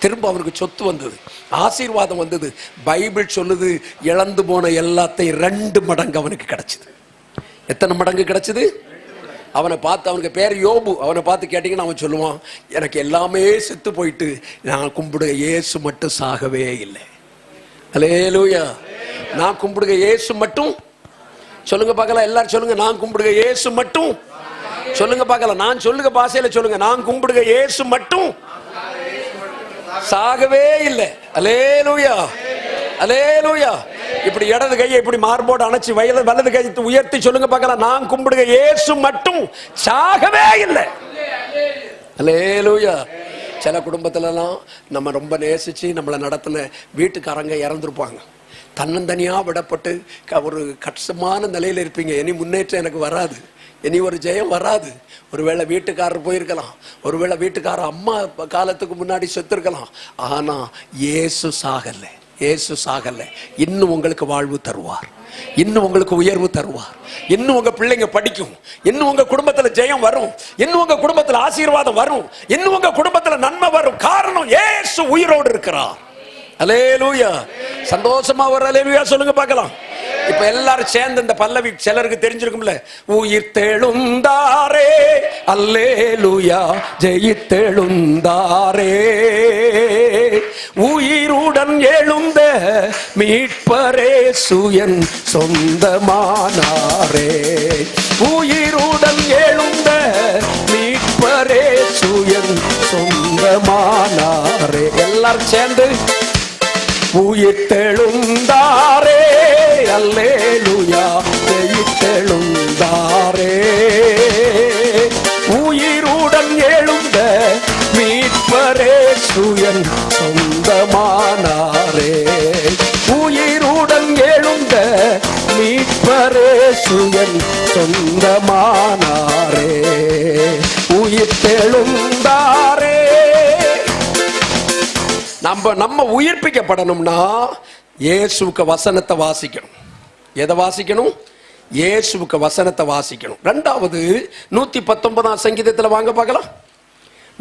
திரும்ப அவருக்கு சொத்து வந்தது, ஆசீர்வாதம் வந்தது. பைபிள் சொல்லுது, இழந்து போன எல்லாத்தையும் 2 மடங்கு அவனுக்கு கிடைச்சது. எத்தனை மடங்கு கிடைச்சது? அவனை பார்த்து, அவனுக்கு பேர் யோபு, அவனை பார்த்து கேட்டீங்கன்னா அவன் சொல்லுவான், எனக்கு எல்லாமே செத்து போயிட்டு நான் கும்பிடுக இயேசு மட்டும் சாகவே இல்லை. அல்லேலூயா. நான் கும்பிடுக இயேசு மட்டும், சொல்லுங்க பார்க்கலாம் எல்லாரும் சொல்லுங்க, நான் கும்பிடுக இயேசு மட்டும் சொல்லுங்க பார்க்கலாம். நான் சொல்லுங்க பாஷையில சொல்லுங்க, நான் கும்பிடுக இயேசு மட்டும் சாகவே இல்லை. அல்லேலூயா, அல்லேலூயா. இப்படி இடது கையை இப்படி மார்போடு அணைச்சி வலது கையை உயர்த்தி சொல்லுங்க பார்க்கலாம், நான் கும்பிடுக இயேசு மட்டும் சாகவே இல்லை. அல்லேலூயா. சில குடும்பத்திலலாம் நம்ம ரொம்ப நேசிச்சு நம்மளை நடத்தின வீட்டுக்காரங்க இறந்துருப்பாங்க. தன்னந்தனியா விடப்பட்டு ஒரு கஷ்டமான நிலையில இருப்பீங்க. இனி முன்னேற்றம் எனக்கு வராது, இனி ஒரு ஜெயம் வராது. ஒருவேளை வீட்டுக்காரர் போயிருக்கலாம், ஒருவேளை வீட்டுக்காரர் அம்மா காலத்துக்கு முன்னாடி செத்துருக்கலாம். ஆனா இயேசு சாகல, இயேசு சாகல. இன்னும் உங்களுக்கு வாழ்வு தருவார், இன்னும் உங்களுக்கு உயர்வு தருவார், இன்னும் உங்க பிள்ளைங்க படிக்கும், இன்னும் உங்க குடும்பத்துல ஜெயம் வரும், இன்னும் உங்க குடும்பத்துல ஆசீர்வாதம் வரும், இன்னும் உங்க குடும்பத்துல நன்மை வரும். காரணம் இயேசு உயிரோடு இருக்கிறார். அல்லேலூயா. சந்தோஷமா ஒரு அல்லேலூயா சொல்லுங்க பார்க்கலாம். இப்ப எல்லாரும் சேர்ந்து இந்த பல்லவி சிலருக்கு தெரிஞ்சிருக்கும்ல, உயிர் தெழுந்தாரே அல்லேலூயா ஜெயித்தெழுந்தாரே, உயிருடன் எழுந்த மீட்பரே சுயன் சொந்தமானாரே, உயிருடன் எழுந்த மீட்பரே சுயன் சொந்தமானாரே. எல்லாரும் சேர்ந்து உயிர்த்தெழுந்தாரே அல்லேலூயா ஜெயித்தெழுந்தாரே, உயிருடன் எழுந்த மீட்பரே சுயன் சொந்தமானாரே, உயிருடன் எழுந்த மீட்பரே சுயன் சொந்தமானாரே, உயிர்த்தெழுந்தாரே. நம்ம உயிர்ப்பிக்கப்படணும்னா இயேசுவுக்கு வசனத்தை வாசிக்கணும். எதை வாசிக்கணும்? இயேசுவுக்கு வசனத்தை வாசிக்கணும். ரெண்டாவது 119ஆம் சங்கீதத்தில் வாங்க பார்க்கலாம்.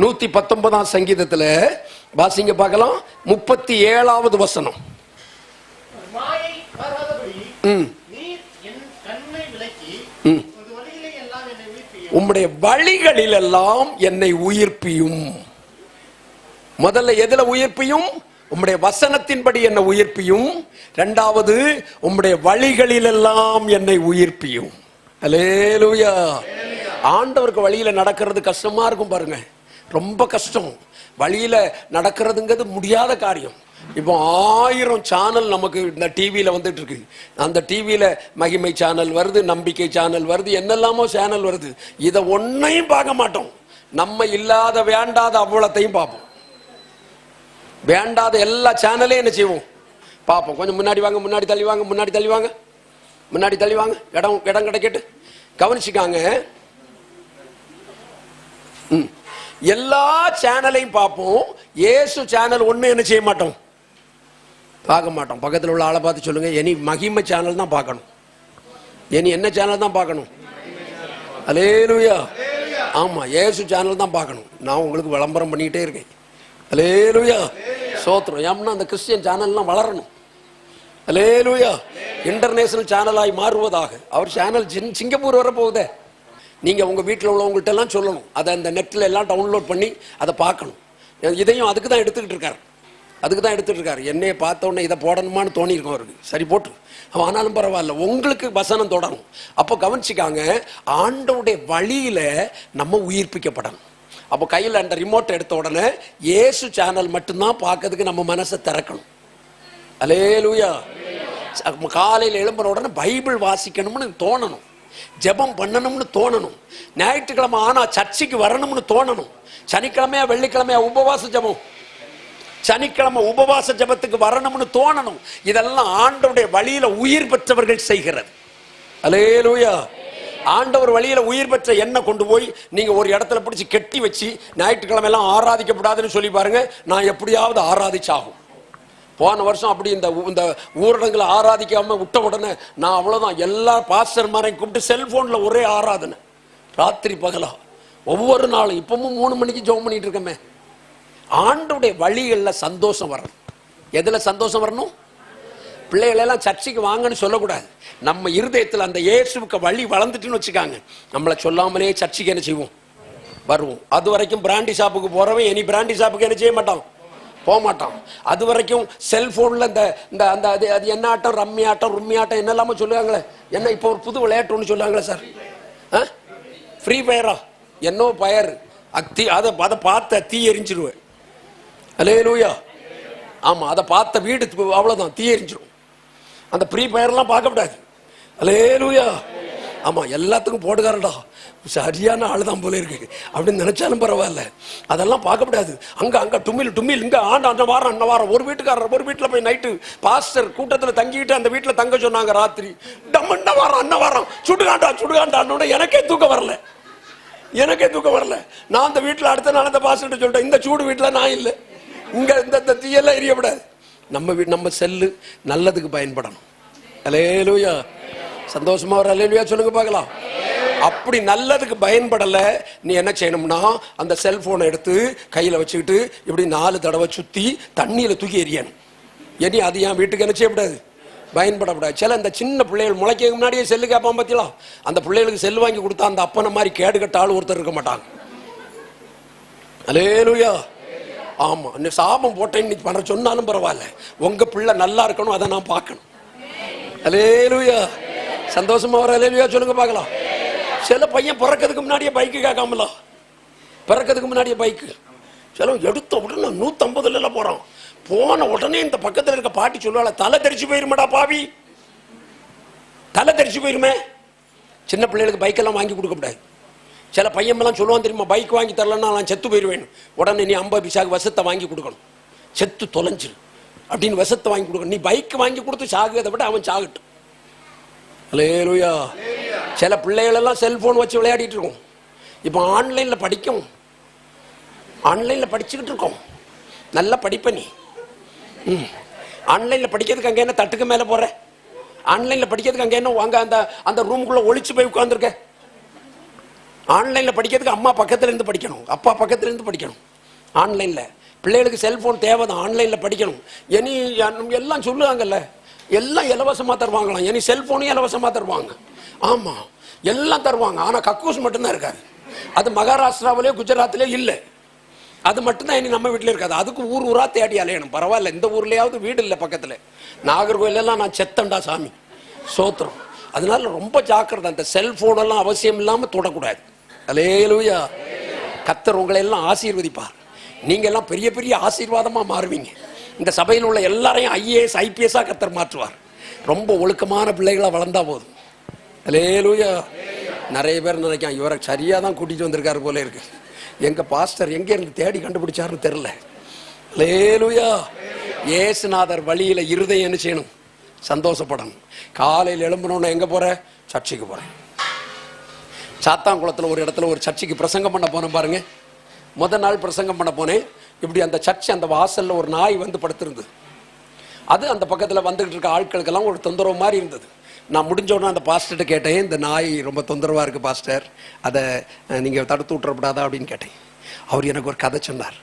119ஆம் சங்கீதத்தில் வாசிங்க பார்க்கலாம். 37வது வசனம். உம்முடைய வழிகளிலெல்லாம் என்னை உயிர்ப்பியும். முதல்ல எதுல உயிர்ப்பியும்? உம்முடைய வசனத்தின்படி என்னை உயிர்ப்பியும். இரண்டாவது உம்முடைய வழிகளிலெல்லாம் என்னை உயிர்ப்பியும். அல்லேலூயா. ஆண்டவருக்கு வழியில நடக்கிறது கஷ்டமா இருக்கும் பாருங்க, ரொம்ப கஷ்டம். வழியில நடக்கிறதுங்கிறது முடியாத காரியம். இப்போ 1000 சேனல் நமக்கு இந்த டிவியில வந்துட்டு இருக்கு. அந்த டிவியில மகிமை சேனல் வருது, நம்பிக்கை சேனல் வருது, என்னெல்லாமோ சேனல் வருது. இதை ஒன்னையும் பார்க்க மாட்டோம். நம்ம இல்லாத வேண்டாத அவ்வளத்தையும் பார்ப்போம். வேண்டாத எல்லா சேனலையும் என்ன செய்வோம்? பார்ப்போம். கொஞ்சம் முன்னாடி வாங்க, முன்னாடி தள்ளி வாங்க, முன்னாடி தள்ளி வாங்க, முன்னாடி தள்ளி வாங்க, இடம் கிடைக்கட்டு. கவனிச்சுக்காங்க. எல்லா சேனலையும் பார்ப்போம். இயேசு சேனல் ஒண்ணு என்ன செய்ய மாட்டோம்? பார்க்க மாட்டோம். பக்கத்தில் உள்ள ஆளை பார்த்து சொல்லுங்க, இனி மகிமை சேனல் தான் பார்க்கணும். இனி என்ன சேனல் தான் பார்க்கணும்? அல்லேலூயா. ஆமா, இயேசு சேனல் தான் பார்க்கணும். நான் உங்களுக்கு விளம்பரம் பண்ணிக்கிட்டே இருக்கேன். அல்லேலூயா. சோத்திரம். ஏன்னா அந்த கிறிஸ்டியன் சேனல்லாம் வளரணும். அல்லேலூயா. இன்டர்நேஷனல் சேனலாய் மாறுவதாக. அவர் சேனல் சிங்கப்பூர் வர போகுதே. நீங்க உங்க வீட்டில் உள்ளவங்கள்ட்ட எல்லாம் சொல்லணும், அதை அந்த நெட்ல எல்லாம் டவுன்லோட் பண்ணி அதை பார்க்கணும். இதையும் அதுக்கு தான் எடுத்துக்கிட்டு இருக்காரு, அதுக்கு தான் எடுத்துட்டு இருக்காரு. என்னைய பார்த்த உடனே இதை போடணுமான்னு தோணி இருக்கும் அவருக்கு. சரி போட்டு, ஆனாலும் பரவாயில்ல, உங்களுக்கு வசனம் தொடரும். அப்போ கவனிச்சுக்காங்க, ஆண்டவருடைய வழியில நம்ம உயிர்ப்பிக்கப்படணும். அப்போ கையில் அந்த ரிமோட் எடுத்த உடனே இயேசு சேனல் மட்டும்தான் பார்க்கறதுக்கு நம்ம மனசை திறக்கணும். அல்லேலூயா. காலையில் எழும்புற உடனே பைபிள் வாசிக்கணும்னு தோணணும், ஜெபம் பண்ணணும்னு தோணணும், ஞாயிற்றுக்கிழமை ஆனா சர்ச்சைக்கு வரணும்னு தோணணும், சனிக்கிழமையா வெள்ளிக்கிழமையா உபவாச ஜெபம், சனிக்கிழமை உபவாச ஜெபத்துக்கு வரணும்னு தோணணும். இதெல்லாம் ஆண்டவருடைய வழியில உயிர் பெற்றவர்கள் செய்கிறது. அல்லேலூயா. ஆண்டவர் வழியில உயிர் பெற்ற என்ன கொண்டு போய் நீங்க ஒரு இடத்துல பிடிச்சி கெட்டி வச்சு ஞாயிற்றுக்கிழமை எல்லாம் ஆராதிக்கப்படாதுன்னு சொல்லி பாருங்க, நான் எப்படியாவது ஆராதிச்சாகும். போன வருஷம் அப்படி இந்த ஊரடங்களை ஆராதிக்காம விட்ட உடனே நான் அவ்வளவுதான், எல்லா பாஸ்டர்மாரையும் கூப்பிட்டு செல்போன்ல ஒரே ஆராதனை, ராத்திரி பகலா, ஒவ்வொரு நாளும். இப்பவும் 3 மணிக்கு ஜெபம் பண்ணிட்டு இருக்கமே. ஆண்டவருடைய வழிகளில் சந்தோஷம் வரணும். எதுல சந்தோஷம் வரணும்? பிள்ளைகளெல்லாம் சர்ச்சைக்கு வாங்கன்னு சொல்லக்கூடாது. நம்ம இருதயத்தில் அந்த இயேசுவுக்கு வழி வளர்ந்துட்டுன்னு வச்சுக்காங்க, நம்மளை சொல்லாமலே சர்ச்சைக்கு என்ன செய்வோம், வருவோம். அது வரைக்கும் பிராண்டி ஷாப்புக்கு போறவன் இனி பிராண்டி ஷாப்புக்கு என்ன செய்ய மாட்டான், போக மாட்டான். அது வரைக்கும் செல்போன்ல இந்த இந்த அந்த அது அது என்ன ஆட்டம், ரம்மி ஆட்டம், ரும்மி ஆட்டம் என்னெல்லாமோ சொல்லுவாங்களே, என்ன இப்போ ஒரு புது விளையாட்டு ஒன்று சொல்லுவாங்களே சார், ஃப்ரீ ஃபயரா என்னோ பயர், அதை பார்த்த தீ எரிஞ்சிருவேன். அல்லேலூயா. ஆமா, அதை பார்த்த வீடு அவ்வளவுதான், தீ எரிஞ்சிடும். அந்த ஃப்ரீ ஃபயர்லாம் பார்க்கக்கூடாது. அல்லேலூயா. ஆமா, எல்லாத்துக்கும் போட்டுக்காரடா, சரியான ஆளுதான் போல இருக்கு அப்படின்னு நினைச்சாலும் பரவாயில்ல, அதெல்லாம் பார்க்கக்கூடாது. அங்க டுமில் டுமில், இங்க அண்ண வாரம் ஒரு வீட்டுக்காரர் ஒரு வீட்டுல போய் நைட்டு பாஸ்டர் கூட்டத்துல தங்கிட்டு அந்த வீட்டுல தங்க சொன்னாங்க. ராத்திரி அண்ண வாரம் சுடுகாண்டான்னு எனக்கே தூக்கம் வரல. நான் அந்த வீட்டுல அடுத்த நாள் அந்த பாஸ்டர் சொல்லிட்டேன், இந்த சூடு வீட்டுல நான் இல்லை, இங்க இந்த தீயெல்லாம் எரியப்படாது. நம்ம செல்லு நல்லதுக்கு பயன்படணும். அல்லேலூயா. சந்தோஷமா ஒரு அல்லேலூயா சொல்லுங்க பார்க்கலாம். அப்படி நல்லதுக்கு பயன்படல, நீ என்ன செய்யணும்னா அந்த செல்போனை எடுத்து கையில வச்சுக்கிட்டு இப்படி 4 தடவை சுத்தி தண்ணியில தூக்கி எறியணும். இனி அது என் வீட்டுக்கு என்ன செய்யப்படாது, பயன்படக்கூடாது. சில இந்த சின்ன பிள்ளைகள் முளைக்க முன்னாடியே செல்லு கேட்பான் பார்த்தீங்களா, அந்த பிள்ளைகளுக்கு செல்லு வாங்கி கொடுத்தா அந்த அப்பனை மாதிரி கேடு கட்ட ஆள் ஒருத்தர் இருக்க மாட்டாங்க. அல்லேலூயா. ஆமா, சாபம் போட்டேன்னு பண்ண சொன்னாலும் பரவாயில்ல, உங்க பிள்ளை நல்லா இருக்கணும், அதை நான் பார்க்கணும். அல்லேலூயா. சந்தோஷமா வர அல்லேலூயா சொல்லுங்க பார்க்கலாம். சில பையன் பிறக்கிறதுக்கு முன்னாடியே பைக்கு கேட்காமல, பிறக்கிறதுக்கு முன்னாடியே பைக்கு சில எடுத்த உடனே 150 போறான். போன உடனே இந்த பக்கத்தில் இருக்க பாட்டி சொல்லுவாள், தலை தெரிச்சு போயிருமாடா பாவி, தலை தெரிச்சு போயிருமே. சின்ன பிள்ளைகளுக்கு பைக்கெல்லாம் வாங்கி கொடுக்கக்கூடாது. சில பையன்லாம் சொல்லுவான் தெரியுமா, பைக் வாங்கி தரலன்னா நான் செத்து போயிடுவேன், உடனே நீ 50 பைசாக்கு விஷத்தை வாங்கி கொடுக்கணும், செத்து தொலைஞ்சிரு அப்படின்னு விஷத்தை வாங்கி கொடுக்கணும். நீ பைக் வாங்கி கொடுத்து சாகுறதை விட அவன் சாகட்டும். அல்லேலூயா. சில பிள்ளைகள் எல்லாம் செல்போன் வச்சு விளையாடிட்டு இருக்கோம். இப்போ ஆன்லைன்ல படிச்சுக்கிட்டு இருக்கோம். நல்லா படிப்ப நீ. ஆன்லைன்ல படிக்கிறதுக்கு அங்க என்ன தட்டுக்கு மேல போற, ஆன்லைன்ல படிக்கிறதுக்கு அங்க என்ன அங்க அந்த அந்த ரூமுக்குள்ள ஒளிச்சு போய் உட்கார்ந்துருக்க. ஆன்லைன்ல படிக்கிறதுக்கு அம்மா பக்கத்துல இருந்து படிக்கணும், அப்பா பக்கத்துல இருந்து படிக்கணும். ஆன்லைன்ல பிள்ளைகளுக்கு செல்போன் தேவைதான், ஆன்லைன்ல படிக்கணும். இனி எல்லாம் சொல்லுவாங்கல்ல, எல்லாம் இலவசமா தருவாங்களாம், இனி செல்போனையும் இலவசமா தருவாங்க. ஆமா, எல்லாம் தருவாங்க. ஆனா கக்கூஸ் மட்டும்தான் இருக்காது. அது மகாராஷ்டிராவிலே குஜராத்திலே இல்லை, அது மட்டும்தான் இனி நம்ம வீட்டில் இருக்காது. அதுக்கு ஊரா தேடி அலையணும். பரவாயில்ல, இந்த ஊர்லயாவது வீடு இல்லை பக்கத்துல. நாகர்கோவில் எல்லாம் நான் செத்தண்டா சாமி, சோத்திரம். அதனால ரொம்ப ஜாக்கிரதை, அந்த செல்போன் எல்லாம் அவசியம் இல்லாம தொடக்கூடாது. அல்லேலூயா. கர்த்தர் உங்களை எல்லாம் ஆசீர்வதிப்பார். நீங்க எல்லாம் பெரிய பெரிய ஆசீர்வாதமா மாறுவீங்க. இந்த சபையில் உள்ள எல்லாரையும் IAS IPS கர்த்தர் மாற்றுவார். ரொம்ப ஒழுக்கமான பிள்ளைகளா வளர்ந்தா போதும். அல்லேலூயா. நிறைய பேர் நினைக்கான், இவரை சரியா தான் கூட்டிட்டு வந்திருக்காரு போல இருக்கு, எங்க பாஸ்டர் எங்க இருந்து தேடி கண்டுபிடிச்சாருன்னு தெரியல. அல்லேலூயா. இயேசுநாதர் வழியில இருதயம் என்ன செய்யணும், சந்தோஷப்படணும். காலையில் எழும்பணும்னா எங்க போற, சர்ச்சைக்கு போறேன். சாத்தாங்குளத்தில் ஒரு இடத்துல ஒரு சர்ச்சைக்கு பிரசங்கம் பண்ண போனேன் பாருங்க. முதல் நாள் பிரசங்கம் பண்ண போனேன். இப்படி அந்த சர்ச்சை அந்த வாசல்ல ஒரு நாய் வந்து படுத்திருந்தது. அது அந்த பக்கத்துல வந்துகிட்டு இருக்க ஆட்களுக்கெல்லாம் ஒரு தொந்தரவு மாதிரி இருந்தது. நான் முடிஞ்ச உடனே அந்த பாஸ்டர்கிட்ட கேட்டேன், இந்த நாய் ரொம்ப தொந்தரவா இருக்கு பாஸ்டர், அதை நீங்க தடுத்து விட்டுறப்படாதா அப்படின்னு கேட்டேன். அவர் எனக்கு ஒரு கதை சொன்னார்.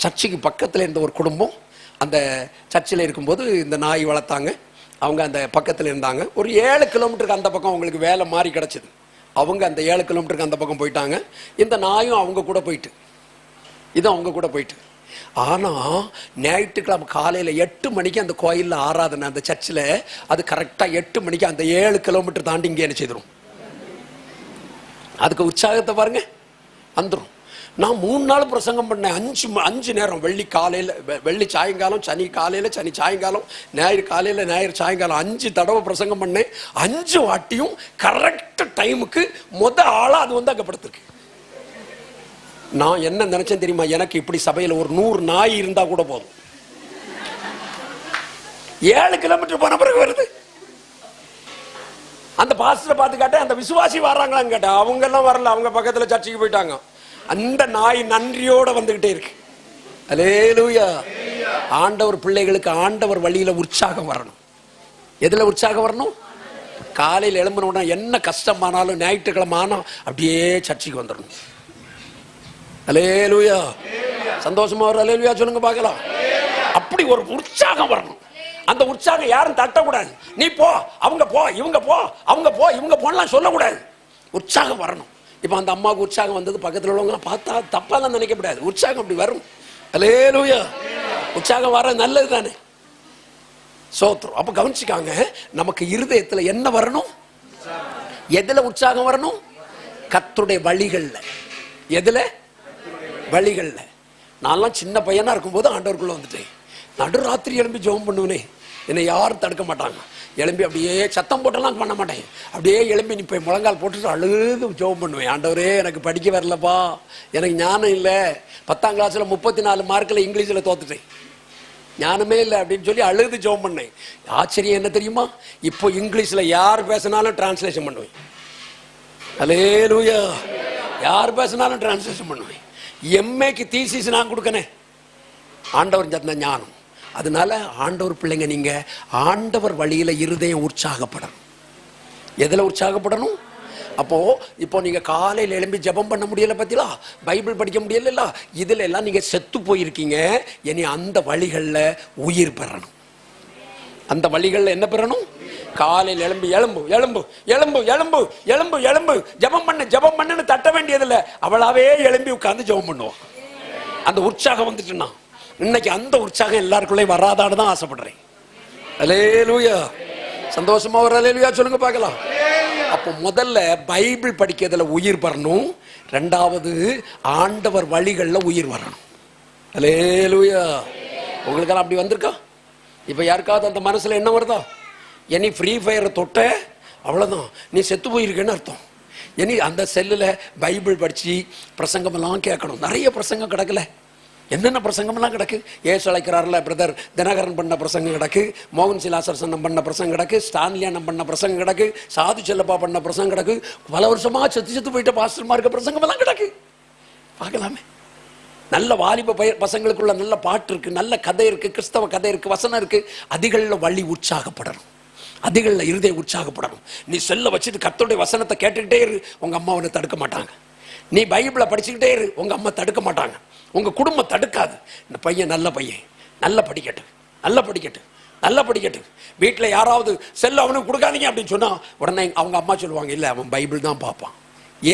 சர்ச்சுக்கு பக்கத்துல இருந்த ஒரு குடும்பம் அந்த சர்ச்சில் இருக்கும்போது இந்த நாய் வளர்த்தாங்க. அவங்க அந்த பக்கத்தில் இருந்தாங்க. ஒரு 7 கிலோமீட்டருக்கு அந்த பக்கம் அவங்களுக்கு வேலை மாறி கிடச்சிது. அவங்க அந்த 7 கிலோமீட்டருக்கு அந்த பக்கம் போயிட்டாங்க. இந்த நாயும் அவங்க கூட போயிட்டு, இது அவங்க கூட போயிட்டு. ஆனால் ஞாயிற்றுக்கிழமை காலையில் 8 மணிக்கு அந்த கோயிலில் ஆராதனை, அந்த சர்ச்சில். அது கரெக்டாக 8 மணிக்கு அந்த 7 கிலோமீட்டர் தாண்டி இங்கே என்ன செய்திடும். அதுக்கு உற்சாகத்தை பாருங்க, வந்துடும். நான் 3 நாள் பிரசங்கம் பண்ணேன். 5 நேரம், வெள்ளி காலையில், வெள்ளி சாயங்காலம், சனி காலையில், சனி சாயங்காலம், ஞாயிறு காலையில், ஞாயிறு சாயங்காலம் 5 தடவை பிரசங்கம் பண்ணேன். 5 வாட்டியும் கரெக்ட் டைமுக்கு ஆளாக அது வந்து அங்கே படுத்திருக்கு. நான் என்ன நினைச்சேன் தெரியுமா, எனக்கு இப்படி சபையில் ஒரு 100 நாய் இருந்தா கூட போதும். 7 கிலோமீட்டர் போன பிறகு வருது. அந்த பாஸ்டரை பார்த்து கேட்டேன், அந்த விசுவாசி வர்றாங்களான்னு கேட்டேன். அவங்க எல்லாம் வரல, அவங்க பக்கத்துல சர்ச்சைக்கு போயிட்டாங்க. அந்த நாய் நன்றியோட வந்துகிட்டே இருக்கு. அல்லேலூயா. ஆண்டவர் பிள்ளைகளுக்கு ஆண்டவர் வழியில உற்சாகம் வரணும். எதுல உற்சாகம் வரணும்? காலையில் எழும்பின உடனே என்ன கஷ்டமானாலும் ஞாயிற்றுக்கிழமை ஆனா அப்படியே சர்ச்சைக்கு வந்துடணும். அல்லேலூயா. சந்தோஷமா வர அல்லேலூயா சொல்லுங்க பார்க்கலாம். அப்படி ஒரு உற்சாகம் வரணும். அந்த உற்சாகம் யாரும் தட்டக்கூடாது. நீ போ, அவங்க போ, இவங்க போ, அவங்க போ, இவங்க போலாம் சொல்லக்கூடாது. உற்சாகம் வரணும். இப்போ அந்த அம்மாவுக்கு உற்சாகம் வந்தது, பக்கத்தில் உள்ளவங்களாம் பார்த்தா தப்பாலாம் நினைக்கக்கூடாது. உற்சாகம் அப்படி வரும். அல்லேலூயா. உற்சாகம் வர நல்லது தானே. சோத்திரம். அப்போ கவனிச்சுக்காங்க, நமக்கு இருதயத்தில் என்ன வரணும்? எதுல உற்சாகம் வரணும்? கர்த்தருடைய வழிகள்ல. எதுல? வழிகள்ல. நான்லாம் சின்ன பையனா இருக்கும்போது ஆண்டவருக்குள்ள வந்துட்டேன். நடுராத்திரி எழும்பி ஜெபம் பண்ணுவேனே, என்னை யாரும் தடுக்க மாட்டாங்க. எழும்பி அப்படியே சத்தம் போட்டெல்லாம் பண்ண மாட்டேன். அப்படியே எழும்பி நிற்பேன், முழங்கால் போட்டுட்டு அழுது ஜெபம் பண்ணுவேன். ஆண்டவரே, எனக்கு படிக்க வரலப்பா, எனக்கு ஞானம் இல்லை, 10ஆம் கிளாஸ்ல 34 மார்க்கில் இங்கிலீஷில் தோத்துட்டேன், ஞானமே இல்லை அப்படின்னு சொல்லி அழுது ஜெபம் பண்ணேன். ஆச்சரியம் என்ன தெரியுமா? இப்போ இங்கிலீஷில் யார் பேசினாலும் டிரான்ஸ்லேஷன் பண்ணுவேன். அல்லேலூயா. யார் பேசினாலும் டிரான்ஸ்லேஷன் பண்ணுவேன். எம்ஏக்கு தீசிஸ் நான் கொடுக்கனே, ஆண்டவர் தந்த ஞானம். அதனால ஆண்டவர் பிள்ளைங்க, நீங்க ஆண்டவர் வழியில இருதயம் உற்சாகப்படணும். எதுல உற்சாகப்படணும்? அப்போ இப்போ நீங்க காலையில் எழும்பி ஜெபம் பண்ண முடியல, பத்தியா, பைபிள் படிக்க முடியல, இதுல எல்லாம் நீங்க செத்து போயிருக்கீங்க. இனி அந்த வழிகளில் உயிர் பெறணும். அந்த வழிகளில் என்ன பெறணும்? காலையில் எழும்பு எலும்பு எலும்பு எலும்பு எலும்பு எலும்பு எலும்பு ஜெபம் பண்ணு ஜெபம் பண்ணுன்னு தட்ட வேண்டியதில்லை. அவளாவே எழும்பி உட்கார்ந்து ஜெபம் பண்ணுவோம். அந்த உற்சாகம் வந்துட்டுன்னா, இன்னைக்கு அந்த உற்சாகம் எல்லாருக்குள்ளே வராதான்னு தான் ஆசைப்படுறேன். அல்லேலூயா. சந்தோஷமா ஒரு அல்லேலூயா சொல்லுங்க பார்க்கலாம். அப்போ முதல்ல பைபிள் படிக்கிறதுல உயிர் பெறணும். ரெண்டாவது ஆண்டவர் வழிகளில் உயிர் வரணும். அல்லேலூயா. உங்களுக்கெல்லாம் அப்படி வந்திருக்கா? இப்போ யாருக்காவது அந்த மனசுல என்ன வருதா? இனி ஃப்ரீ ஃபயரை தொட்ட அவ்வளோதான், நீ செத்து போயிருக்கேன்னு அர்த்தம். இனி அந்த செல்லில் பைபிள் படித்து பிரசங்கமெல்லாம் கேட்கணும். நிறைய பிரசங்கம் கிடக்கல. என்னென்ன பிரசங்கமெல்லாம் கிடக்கு. ஏசு அழைக்கிறார்ல பிரதர் தினகரன் பண்ண பிரசங்கம் கிடக்கு, மோகன் சிலாசரசனம் பண்ண பிரசங்கம் கிடக்கு, ஸ்டான்லியானம் பண்ண பிரசங்கம் கிடக்கு, சாது செல்லப்பா பண்ண பிரசங்கம் கிடக்கு, பல வருஷமாக செத்து போயிட்ட பாஸ்டர்மா இருக்க பிரசங்கமெல்லாம் கிடக்கு. பார்க்கலாமே. நல்ல வாலிப பசங்களுக்குள்ள நல்ல பாட்டு இருக்கு, நல்ல கதை இருக்கு, கிறிஸ்தவ கதை இருக்கு, வசனம் இருக்கு. அதிகளில் வழி உற்சாகப்படணும். அதிகளில் இருதயம் உற்சாகப்படணும். நீ செல்ல வச்சுட்டு கர்த்தருடைய வசனத்தை கேட்டுக்கிட்டே இரு, உங்க அம்மா உன்னை தடுக்க மாட்டாங்க. நீ பைபிளை படிச்சுக்கிட்டே இரு, உங்க அம்மா தடுக்க மாட்டாங்க. உங்க குடும்பம் தடுக்காது. இந்த பையன் நல்ல பையன், நல்லா படிக்கட்டு, நல்லா படிக்கட்டு, நல்லா படிக்கட்டு. வீட்டில் யாராவது செல்ல அவனுக்கு கொடுக்காதீங்க அப்படின்னு சொன்னா உடனே அவங்க அம்மா சொல்லுவாங்க, இல்லை அவன் பைபிள் தான் பார்ப்பான்,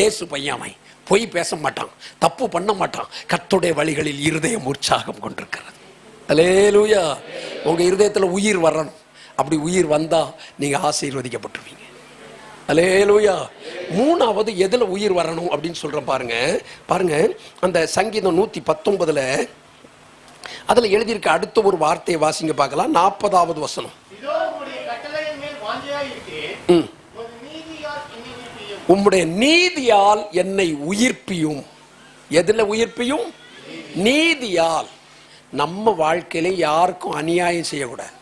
ஏசு பையன், அவன் பொய் பேச மாட்டான், தப்பு பண்ண மாட்டான். கர்த்தருடைய வழிகளில் இருதயம் உற்சாகம் கொண்டிருக்கிறது. அல்லேலூயா. உங்க இருதயத்தில் உயிர் வரணும். அப்படி உயிர் வந்தா நீங்க ஆசீர்வதிக்கப்பட்டுருவீங்க. அல்லேலூயா. மூணாவது எதுல உயிர் வரணும் அப்படின்னு சொல்றேன் பாருங்க. பாருங்க, அந்த சங்கீதம் 119 அதுல எழுதியிருக்க அடுத்த ஒரு வார்த்தையை வாசிங்க பார்க்கலாம். 40வது வசனம். உம்முடைய நீதியால் என்னை உயிர்ப்பியும். எதுல உயிர்ப்பியும்? நீதியால். நம்ம வாழ்க்கையில யாருக்கும் அநியாயம் செய்யக்கூடாது.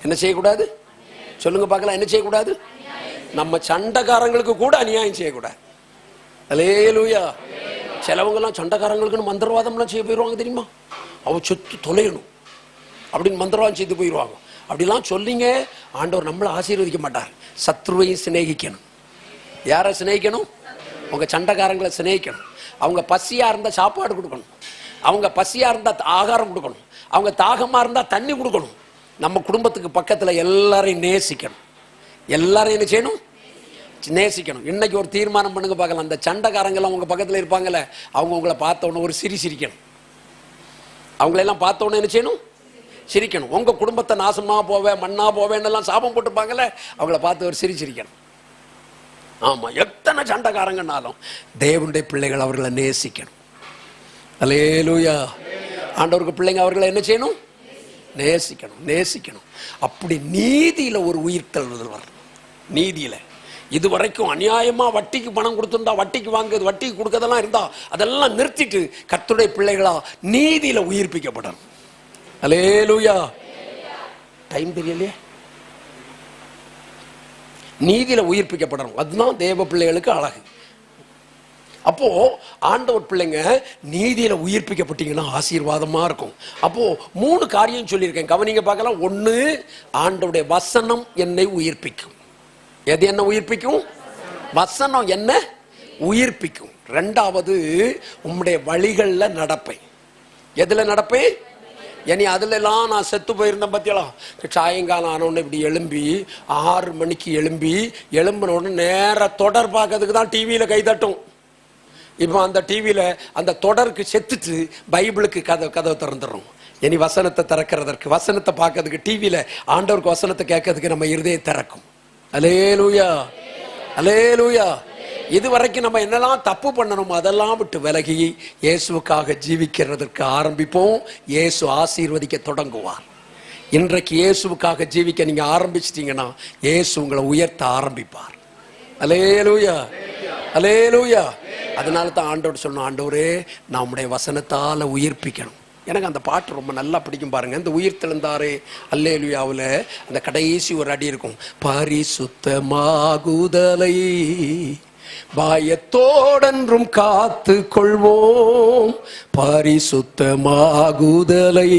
என்ன செய்யக்கூடாது? சொல்லுங்க பார்க்கலாம். என்ன செய்யக்கூடாது? நம்ம சண்டைக்காரங்களுக்கு கூட அநியாயம் செய்யக்கூடாது. அல்லேலூயா. சிலவங்கெல்லாம் சண்டைக்காரங்களுக்குன்னு மந்திரவாதம்லாம் செய்ய போயிடுவாங்க தெரியுமா? அவ சொத்து தொலையணும் அப்படின்னு மந்திரவாதம் செய்து போயிடுவாங்க. அப்படிலாம் சொல்லிங்க, ஆண்டவர் நம்மளை ஆசீர்வதிக்க மாட்டார். சத்ருவையும் சிநேகிக்கணும். யாரை சிநேகிக்கணும்? உங்க சண்டைக்காரங்களை சிநேகிக்கணும். அவங்க பசியா இருந்தா சாப்பாடு கொடுக்கணும், அவங்க பசியா இருந்தா ஆகாரம் கொடுக்கணும், அவங்க தாகமா இருந்தா தண்ணி கொடுக்கணும். நம்ம குடும்பத்துக்கு பக்கத்துல எல்லாரையும் நேசிக்கணும். எல்லாரையும் என்ன செய்யணும்? நேசிக்கணும். இன்னைக்கு ஒரு தீர்மானம் பண்ணுங்க பார்க்கலாம். அந்த சண்டைக்காரங்கெல்லாம் உங்க பக்கத்துல இருப்பாங்கல்ல, அவங்க உங்களை பார்த்த உடனே ஒரு சிரிக்கணும். அவங்களெல்லாம் பார்த்த உடனே என்ன செய்யணும்? சிரிக்கணும். உங்க குடும்பத்தை நாசமா போவேன் மண்ணா போவேன்னு எல்லாம் சாபம் போட்டுப்பாங்கல்ல, அவங்கள பார்த்து ஒரு சிரிக்கணும். ஆமா, எத்தனை சண்டைக்காரங்கன்னாலும் தேவனுடைய பிள்ளைகள் அவர்களை நேசிக்கணும். அல்லேலூயா. ஆண்டவருக்கு பிள்ளைங்க அவர்களை என்ன செய்யணும்? நேசிக்கணும், நேசிக்கணும். அப்படி நீதியில ஒரு உயிர் தழுவுதல் வரணும். நீதியில இதுவரைக்கும் அநியாயமா வட்டிக்கு பணம் கொடுத்திருந்தா, வட்டிக்கு வாங்குறது, வட்டிக்கு கொடுக்கறதெல்லாம் இருந்தா அதெல்லாம் நிறுத்திட்டு கர்த்தருடைய பிள்ளைகளா நீதியில உயிர்ப்பிக்கப்படணும். அல்லேலூயா. டைம் தெரியலையே. நீதியில உயிர்ப்பிக்கப்படணும். அதுதான் தேவ பிள்ளைகளுக்கு அழகு. அப்போ ஆண்டவர் பிள்ளைங்க நீதியில உயிர்ப்பிக்கப்பட்டீங்கன்னா ஆசீர்வாதமா இருக்கும். அப்போ 3 காரியம் சொல்லியிருக்கேன், கவனிங்க பார்க்கலாம். 1, ஆண்டவருடைய வசனம் என்னை உயிர்ப்பிக்கும். எது என்ன உயிர்ப்பிக்கும்? வசனம் என்ன உயிர்ப்பிக்கும். 2வது, உம்முடைய வழிகளில் நடப்பேன். எதுல நடப்பேன்? இனி அதுலலாம் நான் செத்து போயிருந்தேன் பத்தியலாம். சாயங்காலம் ஆனவுடனே இப்படி எழும்பி 6 மணிக்கு எழும்பின உடனே நேராக தொடர் பார்க்கறதுக்கு தான் டிவியில் கைதட்டும். இப்போ அந்த டிவியில் அந்த தொடருக்கு செத்துட்டு பைபிளுக்கு கதவை திறந்துடும். இனி வசனத்தை திறக்கிறதற்கு, வசனத்தை பார்க்கறதுக்கு, டிவியில் ஆண்டவருக்கு வசனத்தை கேட்கறதுக்கு நம்ம இருதயம் திறக்கும். அல்லேலூயா, அல்லேலூயா. இது வரைக்கும் நம்ம என்னெல்லாம் தப்பு பண்ணணுமோ அதெல்லாம் விட்டு விலகி இயேசுவுக்காக ஜீவிக்கிறதற்கு ஆரம்பிப்போம். இயேசு ஆசீர்வதிக்க தொடங்குவார். இன்றைக்கு இயேசுவுக்காக ஜீவிக்க நீங்க ஆரம்பிச்சிட்டீங்கன்னா இயேசு உங்களை உயர்த்த ஆரம்பிப்பார். அல்லேலூயா, அல்லேலூயா. அதனால தான் ஆண்டவர் சொன்ன, ஆண்டவரே நான் உம்முடைய வசனத்தால உயிர்ப்பிக்கணும். எனக்கு அந்த பாட்டு ரொம்ப நல்லா பிடிக்கும் பாருங்க. இந்த உயிர் தெழுந்தாரே அல்லேலூயாவில் அந்த கடைசி ஒரு அடி இருக்கும். பரிசுத்தமாகுதலை பயத்தோடென்றும் காத்து கொள்வோம். பரிசுத்தமாகுதலை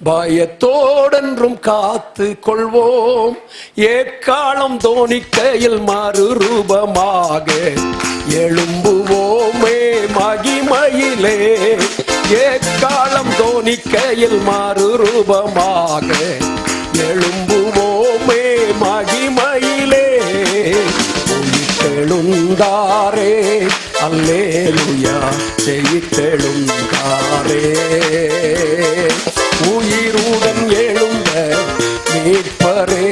பயத்தோடென்றும் காத்து கொள்வோம். ஏக்காலம் தோணிக்கையில் மறுரூபமாக எழும்புவோமே மகிமையிலே. ஏக்காலம் தோணிக்கையில் மறுரூபமாக எழும்புவோமே மகிமையிலே. எழுந்தாரே அல்லேலூயா, ஜெயித்தெழுந்தாரே. உயிருடன் எழுந்த மீட்பரே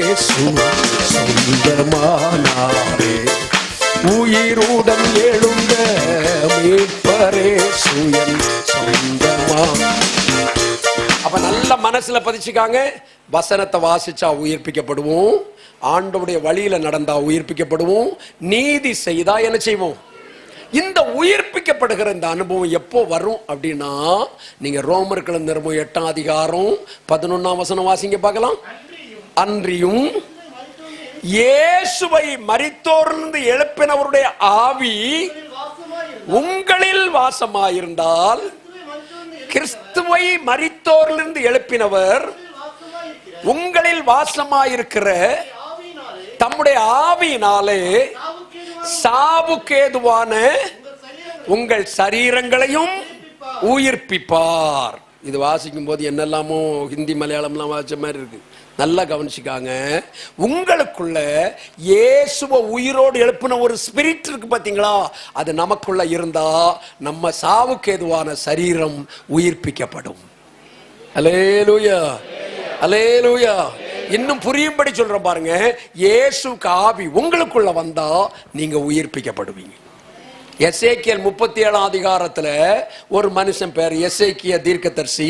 சொந்தமானாரே. உயிருடன் எழுந்த மீட்பரே சொந்தமா. அப்ப நல்ல மனசுல பதிச்சுக்காங்க. வசனத்தை வாசிச்சா உயிர்ப்பிக்கப்படுவோம். ஆண்டவருடைய வழியில நடந்தா உயிர்ப்பிக்கப்படுவோம். நீதி செய்தா என்ன செய்வோம்? இந்த உயிர்ப்பிக்கப்படுகிற இந்த அனுபவம் எப்போ வரும் அப்படின்னா, நீங்க ரோமர்கள் நிருபம் 8ஆம் அதிகாரம் 11ஆம் வசனம் வாசிங்க பார்க்கலாம். அன்றியும் இயேசுவை மரித்தோரிலிருந்து எழுப்பினவருடைய ஆவி உங்களில் வாசமாயிருந்தால், கிறிஸ்துவை மரித்தோரிலிருந்து எழுப்பினவர் உங்களில் வாசமாயிருக்கிற தம்முடைய ஆவியினாலே சாவுக்கேதுவான உங்கள் சரீரங்களையும் உயிர்ப்பிப்பார். இது வாசிக்கும் போது என்னெல்லாமோ ஹிந்தி மலையாளம்லாம் வாசிச்ச மாதிரி இருக்கு. நல்லா கவனிச்சுக்காங்க. உங்களுக்குள்ள இயேசுவை உயிரோடு எழுப்பின ஒரு ஸ்பிரிட் இருக்கு பாத்தீங்களா, அது நமக்குள்ள இருந்தா நம்ம சாவுக்கேதுவான சரீரம் உயிர்ப்பிக்கப்படும். அல்லேலூயா, அல்லேலூயா. இன்னும் புரியும்படி சொல்றேன் பாருங்க. இயேசுவுக்கு ஆவி உங்களுக்குள்ள வந்தா நீங்க உயிர்ப்பிக்கப்படுவீங்க. எசேக்கியல் 37ஆம் அதிகாரத்துல ஒரு மனுஷன் பேர் எசேக்கியா தீர்க்கதரிசி.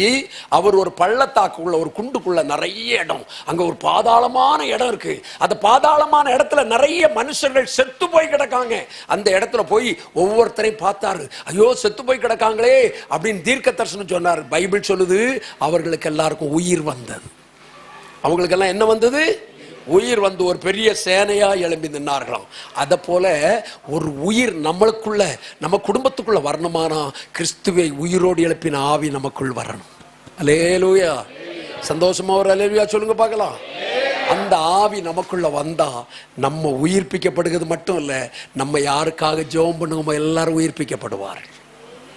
அவர் ஒரு பள்ளத்தாக்குள்ள ஒரு குண்டுக்குள்ள நிறைய இடம், அங்க ஒரு பாதாளமான இடம் இருக்கு. அந்த பாதாளமான இடத்துல நிறைய மனுஷர்கள் செத்து போய் கிடக்காங்க. அந்த இடத்துல போய் ஒவ்வொருத்தரையும் பார்த்தாரு. ஐயோ செத்து போய் கிடக்காங்களே அப்படின்னு தீர்க்கதரிசனம் சொன்னார். பைபிள் சொல்லுது அவர்களுக்கு எல்லாருக்கும் உயிர் வந்தது. அவங்களுக்கெல்லாம் என்ன வந்தது? உயிர் வந்து ஒரு பெரிய சேனையா எழும்பி நின்னார்களாம். அத போல ஒரு உயிர் நம்மளுக்குள்ள, நம்ம குடும்பத்துக்குள்ள வரணுமானா கிறிஸ்துவை உயிரோடு எழுப்பின ஆவி நமக்குள் வரணும். அல்லேலூயா. சந்தோஷமா ஒரு அல்லேலூயா சொல்லுங்க பார்க்கலாம். அந்த ஆவி நமக்குள்ள வந்தா நம்ம உயிர்ப்பிக்கப்படுகிறது மட்டும் இல்ல, நம்ம யாருக்காக ஜெபம் பண்ணுவோமோ எல்லாரும் உயிர்ப்பிக்கப்படுவார்கள்.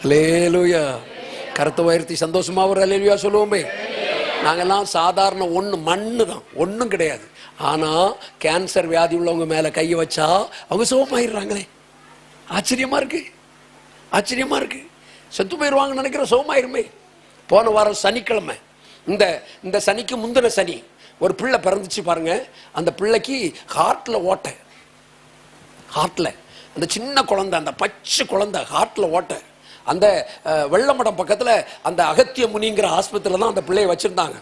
அல்லேலூயா. கருத்தை உயர்த்தி சந்தோஷமா ஒரு அல்லேலூயா சொல்லுவோமே. நாங்கெல்லாம் சாதாரண மண்ணு தான், ஒன்றும் கிடையாது. ஆனால் கேன்சர் வியாதி உள்ளவங்க மேலே கையை வச்சா அவங்க சுகமாயிடுறாங்களே. ஆச்சரியமா இருக்கு, ஆச்சரியமா இருக்கு. செத்து போயிடுவாங்கன்னு நினைக்கிற சுகமாயிருமே. போன வாரம் சனிக்கிழமை, இந்த சனிக்கு முந்தின சனி ஒரு பிள்ளை பிறந்துச்சு பாருங்க. அந்த பிள்ளைக்கு ஹார்ட்ல ஓட்டை, ஹார்ட்ல அந்த சின்ன குழந்தை, அந்த பச்சை குழந்தை ஹார்ட்ல ஓட்டை. அந்த வெள்ளமடம் பக்கத்துல அந்த அகத்திய முனிங்கிற ஆஸ்பத்திரியில தான் அந்த பிள்ளையை வச்சிருந்தாங்க.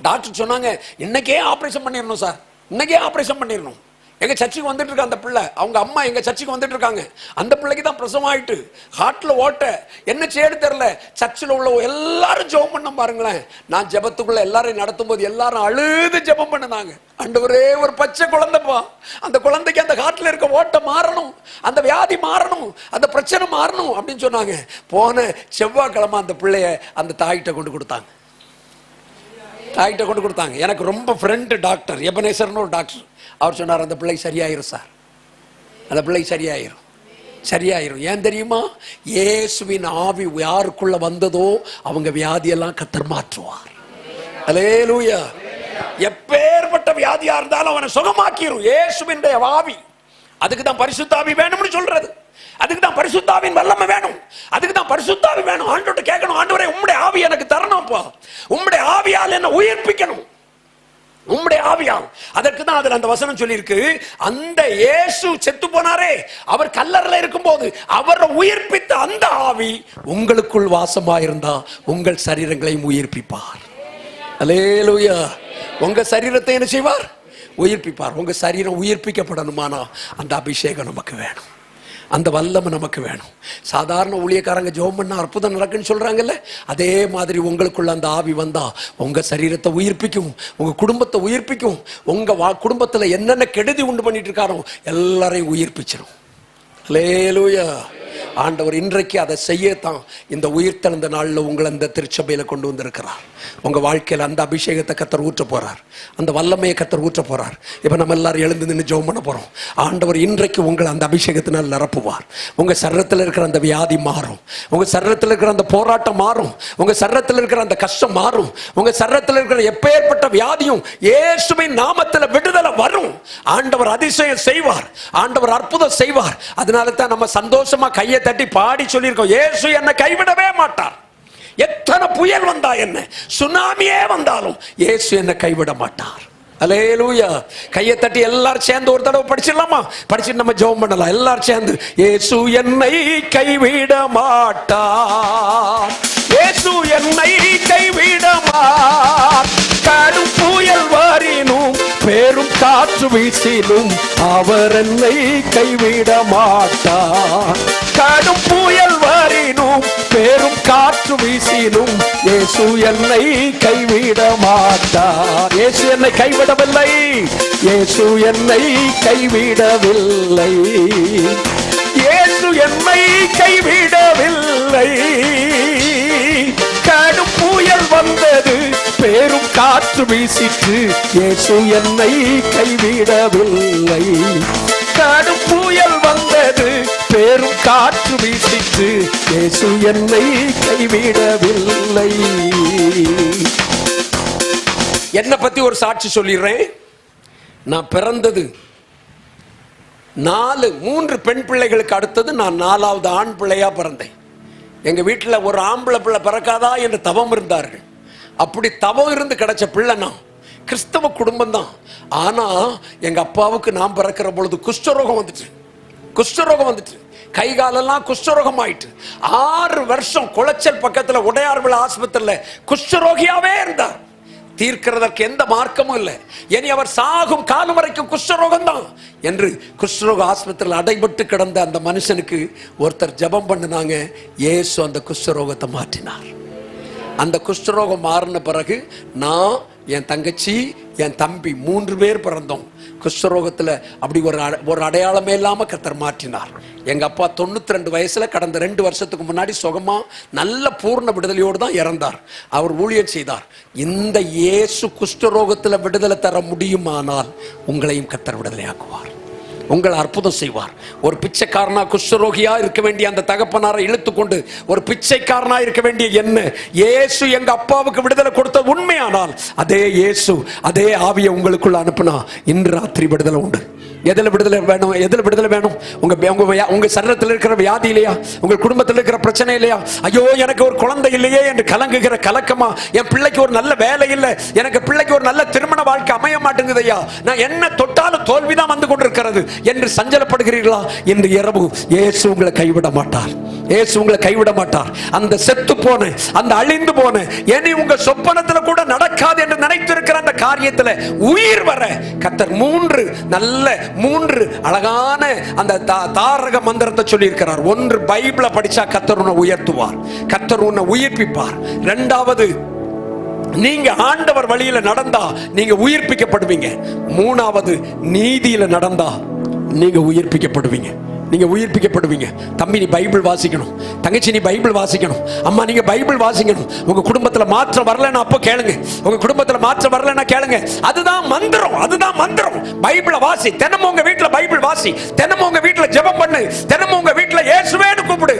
டாக்டர் சொன்னாங்க இன்னைக்கே ஆபரேஷன் பண்ணிடணும் சார், இன்னைக்கே ஆபரேஷன் பண்ணிடணும். எங்க சர்ச்சுக்கு வந்துட்டு இருக்க அந்த பிள்ளை, அவங்க அம்மா எங்க சர்ச்சுக்கு வந்துட்டு இருக்காங்க. அந்த பிள்ளைக்கு தான் பிரசவம் ஆயிட்டு, ஹார்ட்ல ஓட்ட, என்ன செய்யறது தெரியல. சர்ச்சில் உள்ள எல்லாரும் ஜெபம் பண்ண பாருங்களேன். நான் ஜெபத்துக்குள்ள எல்லாரையும் நடத்தும் போது எல்லாரும் அழுது ஜெபம் பண்ணாங்க. ஆண்டவரே ஒரு பச்சை குழந்தைப்பா, அந்த குழந்தைக்கு அந்த ஹார்ட்ல இருக்க ஓட்ட மாறணும், அந்த வியாதி மாறணும், அந்த பிரச்சனை மாறணும் அப்படின்னு சொன்னாங்க. போன செவ்வாய்க்கிழமை அந்த பிள்ளைய அந்த தாய்கிட்ட கொண்டு கொடுத்தாங்க. தாய்கிட்ட கொண்டு கொடுத்தாங்க. எனக்கு ரொம்ப ஃப்ரெண்டு டாக்டர் எபனேசர்னு ஒரு டாக்டர். அவர் சொன்னார் அந்த பிள்ளை சரியாயிரும் சார், அந்த பிள்ளை சரியாயிரும், சரியாயிரும். ஏன் தெரியுமா? இயேசுவின் ஆவி யாருக்குள்ள வந்ததோ அவங்க வியாதியெல்லாம் கர்த்தர் மாற்றுவார். அல்லேலூயா. எப்பேற்பட்ட வியாதியா இருந்தாலும் அவனை சுகமாக்கிரும் இயேசுவின் ஆவி. அதுக்கு தான் பரிசுத்த ஆவி வேணும்னு சொல்றது. அதுக்கு தான் பரிசுத்தாவின் வல்லமை வேணும். அதுக்கு தான் பரிசுத்தாவி வேணும். ஆண்டவர்ட்ட கேட்கணும், ஆண்டவரே உம்முடைய ஆவி எனக்கு தரணும்ப்பா, உம்முடைய ஆவியால் என்ன உயிர்ப்பிக்கணும், உம்முடைய ஆவியால். அதற்கு தான் அதுல அந்த வசனம் சொல்லி இருக்கு, அந்த இயேசு செத்து போனாரே, அவர் கல்லறையில இருக்கும்போது அவரை உயிர்ப்பித்த அந்த ஆவி உங்களுக்குள் வாசமாயிருந்தா உங்கள் சரீரங்களையும் உயிர்ப்பிப்பார். அல்லேலூயா. உங்க சரீரத்தை என்ன செய்வார்? உயிர்ப்பிப்பார். உங்க சரீரம் உயிர்ப்பிக்கப்படணுமானா அந்த அபிஷேகம் நமக்கு வேணும், அந்த வல்லமை நமக்கு வேணும். சாதாரண ஊழியக்காரங்க ஜெபம் பண்ண அற்புதம் நடக்குன்னு சொல்றாங்கல்ல, அதே மாதிரி உங்களுக்குள்ள அந்த ஆவி வந்தா உங்க சரீரத்தை உயிர்ப்பிக்கும், உங்க குடும்பத்தை உயிர்ப்பிக்கும். உங்க குடும்பத்துல என்னென்ன கெடுதி உண்டு பண்ணிட்டு இருக்காரோ எல்லாரையும் உயிர்ப்பிச்சிடும். அல்லேலூயா. ஆண்டவர் இன்றைக்கு அதை செய்யத்தான் இந்த உயிர்த்தெழுந்த நாளில் உங்களை இந்த திருச்சபையில கொண்டு வந்திருக்கிறார். உங்க வாழ்க்கையில் அந்த அபிஷேகத்தை கர்த்தர் ஊற்ற போறார், அந்த வல்லமையை கர்த்தர் ஊற்ற போறார். இப்ப நம்ம எல்லாரும் எழுந்து நின்று ஜெபம் பண்ண போறோம். ஆண்டவர் இன்றைக்கு உங்களை அந்த அபிஷேகத்தினால் நிரப்புவார். உங்க சரீரத்தில் இருக்கிற அந்த வியாதி மாறும், உங்க சரீரத்தில் இருக்கிற அந்த போராட்டம் மாறும், உங்க சரீரத்தில் இருக்கிற அந்த கஷ்டம் மாறும், உங்க சரீரத்தில் இருக்கிற எப்பேற்பட்ட வியாதியும் இயேசுவின் நாமத்தில் விடுதலை வரும். ஆண்டவர் அதிசயம் செய்வார், ஆண்டவர் அற்புதம் செய்வார். அதனால தான் நம்ம சந்தோஷமா கையை தட்டி பாடி சொல்லியிருக்கோம், இயேசு என்னை கைவிடவே மாட்டார். எத்தனை புயல் வந்தா என்ன, சுனாமியே வந்தாலும் இயேசு என்னை கைவிட மாட்டார். அல்லேலூயா. கையை தட்டி எல்லாரும் சேர்ந்து ஒரு தடவை படிச்சிடலாமா? படிச்சுட்டு நம்ம ஜெபம் பண்ணலாம் எல்லாரும் சேர்ந்து. இயேசு என்னை கைவிட மாட்டார், இயேசு என்னை கைவிட மாட்டார். கடும் புயல் வாரினும் பெரும் காற்று வீசினும் அவர் என்னை கைவிட மாட்டார். கடும் புயல் வாரினும் பெரும் காற்று வீசினும் இயேசு என்னை கைவிட மாட்டார். இயேசு என்னை கைவிடவில்லை, இயேசு என்னை கைவிடவில்லை, இயேசு என்னை கைவிடவில்லை. கடும் புயல் வந்தது, பெரும் காற்று வீசிற்று, இயேசு என்னை கைவிடவில்லை. கடும் புயல் வந்தது, பெரும் காற்று வீசிற்று, இயேசு என்னை கைவிடவில்லை. என்னை பத்தி ஒரு சாட்சி சொல்லிடுறேன். நான் பிறந்தது 3 பெண் பிள்ளைகளுக்கு அடுத்தது நான் 4வது ஆண் பிள்ளையா பிறந்தேன். எங்க வீட்டில் ஒரு ஆம்பளை பிள்ளை பிறக்காதா என்று தவம் இருந்தார்கள். அப்படி தவம் இருந்து கிடைச்ச பிள்ளை நான். கிறிஸ்தவ குடும்பம் தான். ஆனா எங்க அப்பாவுக்கு நான் பிறக்கிற பொழுது குஷ்டரோகம் வந்துட்டு கை காலெல்லாம் குஷ்டரோகம் ஆயிட்டு 6 வருஷம் குளச்சல் பக்கத்துல உடையார்விழா ஆஸ்பத்திரியில குஷ்டரோகியாவே இருந்தார். தீர்க்கிறதற்கு எந்த மார்க்கமும் இல்லை. இனி அவர் சாகும் காலம் வரைக்கும் குஷ்டரோகம் தான் என்று குஷ்டரோக ஆஸ்பத்திரியில் அடைபட்டு கிடந்த அந்த மனுஷனுக்கு ஒருத்தர் ஜெபம் பண்ணினாங்க. இயேசு அந்த குஷ்டரோகத்தை மாற்றினார். அந்த குஷ்டரோகம் மாறின பிறகு நான், என் தங்கச்சி, என் தம்பி 3 பேர் பிறந்தோம். குஷ்டரோகத்தில் அப்படி ஒரு அடையாளமே இல்லாமல் கர்த்தர் மாற்றினார். எங்கள் அப்பா 92 வயசில் கடந்த 2 வருஷத்துக்கு முன்னாடி சுகமா நல்ல பூர்ண விடுதலையோடு தான் இறந்தார். அவர் ஊழியம் செய்தார். இந்த இயேசு குஷ்டரோகத்தில் விடுதலை தர முடியுமானால் உங்களையும் கர்த்தர் விடுதலையாக்குவார், உங்களை அற்புதம் செய்வார். ஒரு பிச்சைக்காரனா குஷ்டரோகியா இருக்க வேண்டிய அந்த தகப்பனாரை இழுத்துக்கொண்டு ஒரு பிச்சைக்காரனா இருக்க வேண்டிய என்ன இயேசு எங்க அப்பாவுக்கு விடுதலை கொடுத்த உண்மையானால் அதே இயேசு அதே ஆவியை உங்களுக்குள்ள அனுப்புனா இன்று ராத்திரி விடுதலை உண்டு. எதில் விடுதலை வேணும்? எதில் விடுதலை வேணும்? உங்க சரீரத்தில் இருக்கிற வியாதி இல்லையா? உங்கள் குடும்பத்தில் இருக்கிற பிரச்சனை இல்லையா? ஐயோ எனக்கு ஒரு குழந்தை இல்லையே என்று கலங்குகிற கலக்கமா? என் பிள்ளைக்கு ஒரு நல்ல வேலை இல்லை, எனக்கு பிள்ளைக்கு ஒரு நல்ல திருமண வாழ்க்கை அமைய மாட்டேங்குது ஐயா, நான் என்ன தொட்டாலும் தோல்விதான் வந்து கொண்டிருக்கிறது என்று சஞ்சலப்படுகிறீர்களா? இன்று இரவு இயேசு உங்களை கைவிட மாட்டார், இயேசு உங்களை கைவிட மாட்டார். அந்த செத்து போன, அந்த அழிந்து போன, இனி உங்க சொப்பனத்துல கூட நடக்காது என்று நினைத்திருக்கிற அந்த காரியத்துல உயிர் வர கர்த்தர் 3 அழகான அந்த தாரக மந்திரத்தை சொல்லி இருக்கிறார். 1 பைபிளை படிச்சா கர்த்தர் உன்னை உயர்த்துவார், கர்த்தர் உன்னை உயிர்ப்பிப்பார். 2வது, நீங்க ஆண்டவர் வழியில நடந்தா நீங்க உயிர்ப்பிக்கப்படுவீங்க. 3வது, நீதியில நடந்தா நீங்க உயிர்ப்பிக்கப்படுவீங்க. நீங்க உயிர்ப்பிக்கப்படுவீங்க. தம்பி, நீ பைபிள் வாசிக்கணும். தங்கச்சி, நீ பைபிள் வாசிக்கணும். அம்மா, நீங்க பைபிள் வாசிக்கணும். உங்க குடும்பத்துல மாற்றம் வரலன்னா அப்போ கேளுங்க. உங்க குடும்பத்துல மாற்றம் வரலன்னா கேளுங்க. அதுதான் மந்திரம், அதுதான் மந்திரம். பைபிளை வாசி. தினமும் உங்க வீட்டுல பைபிள் வாசி. தினமும் உங்க வீட்டுல ஜெபம் பண்ணு. தினமும் உங்க வீட்டுல இயேசுவேன்னு கூப்பிடு.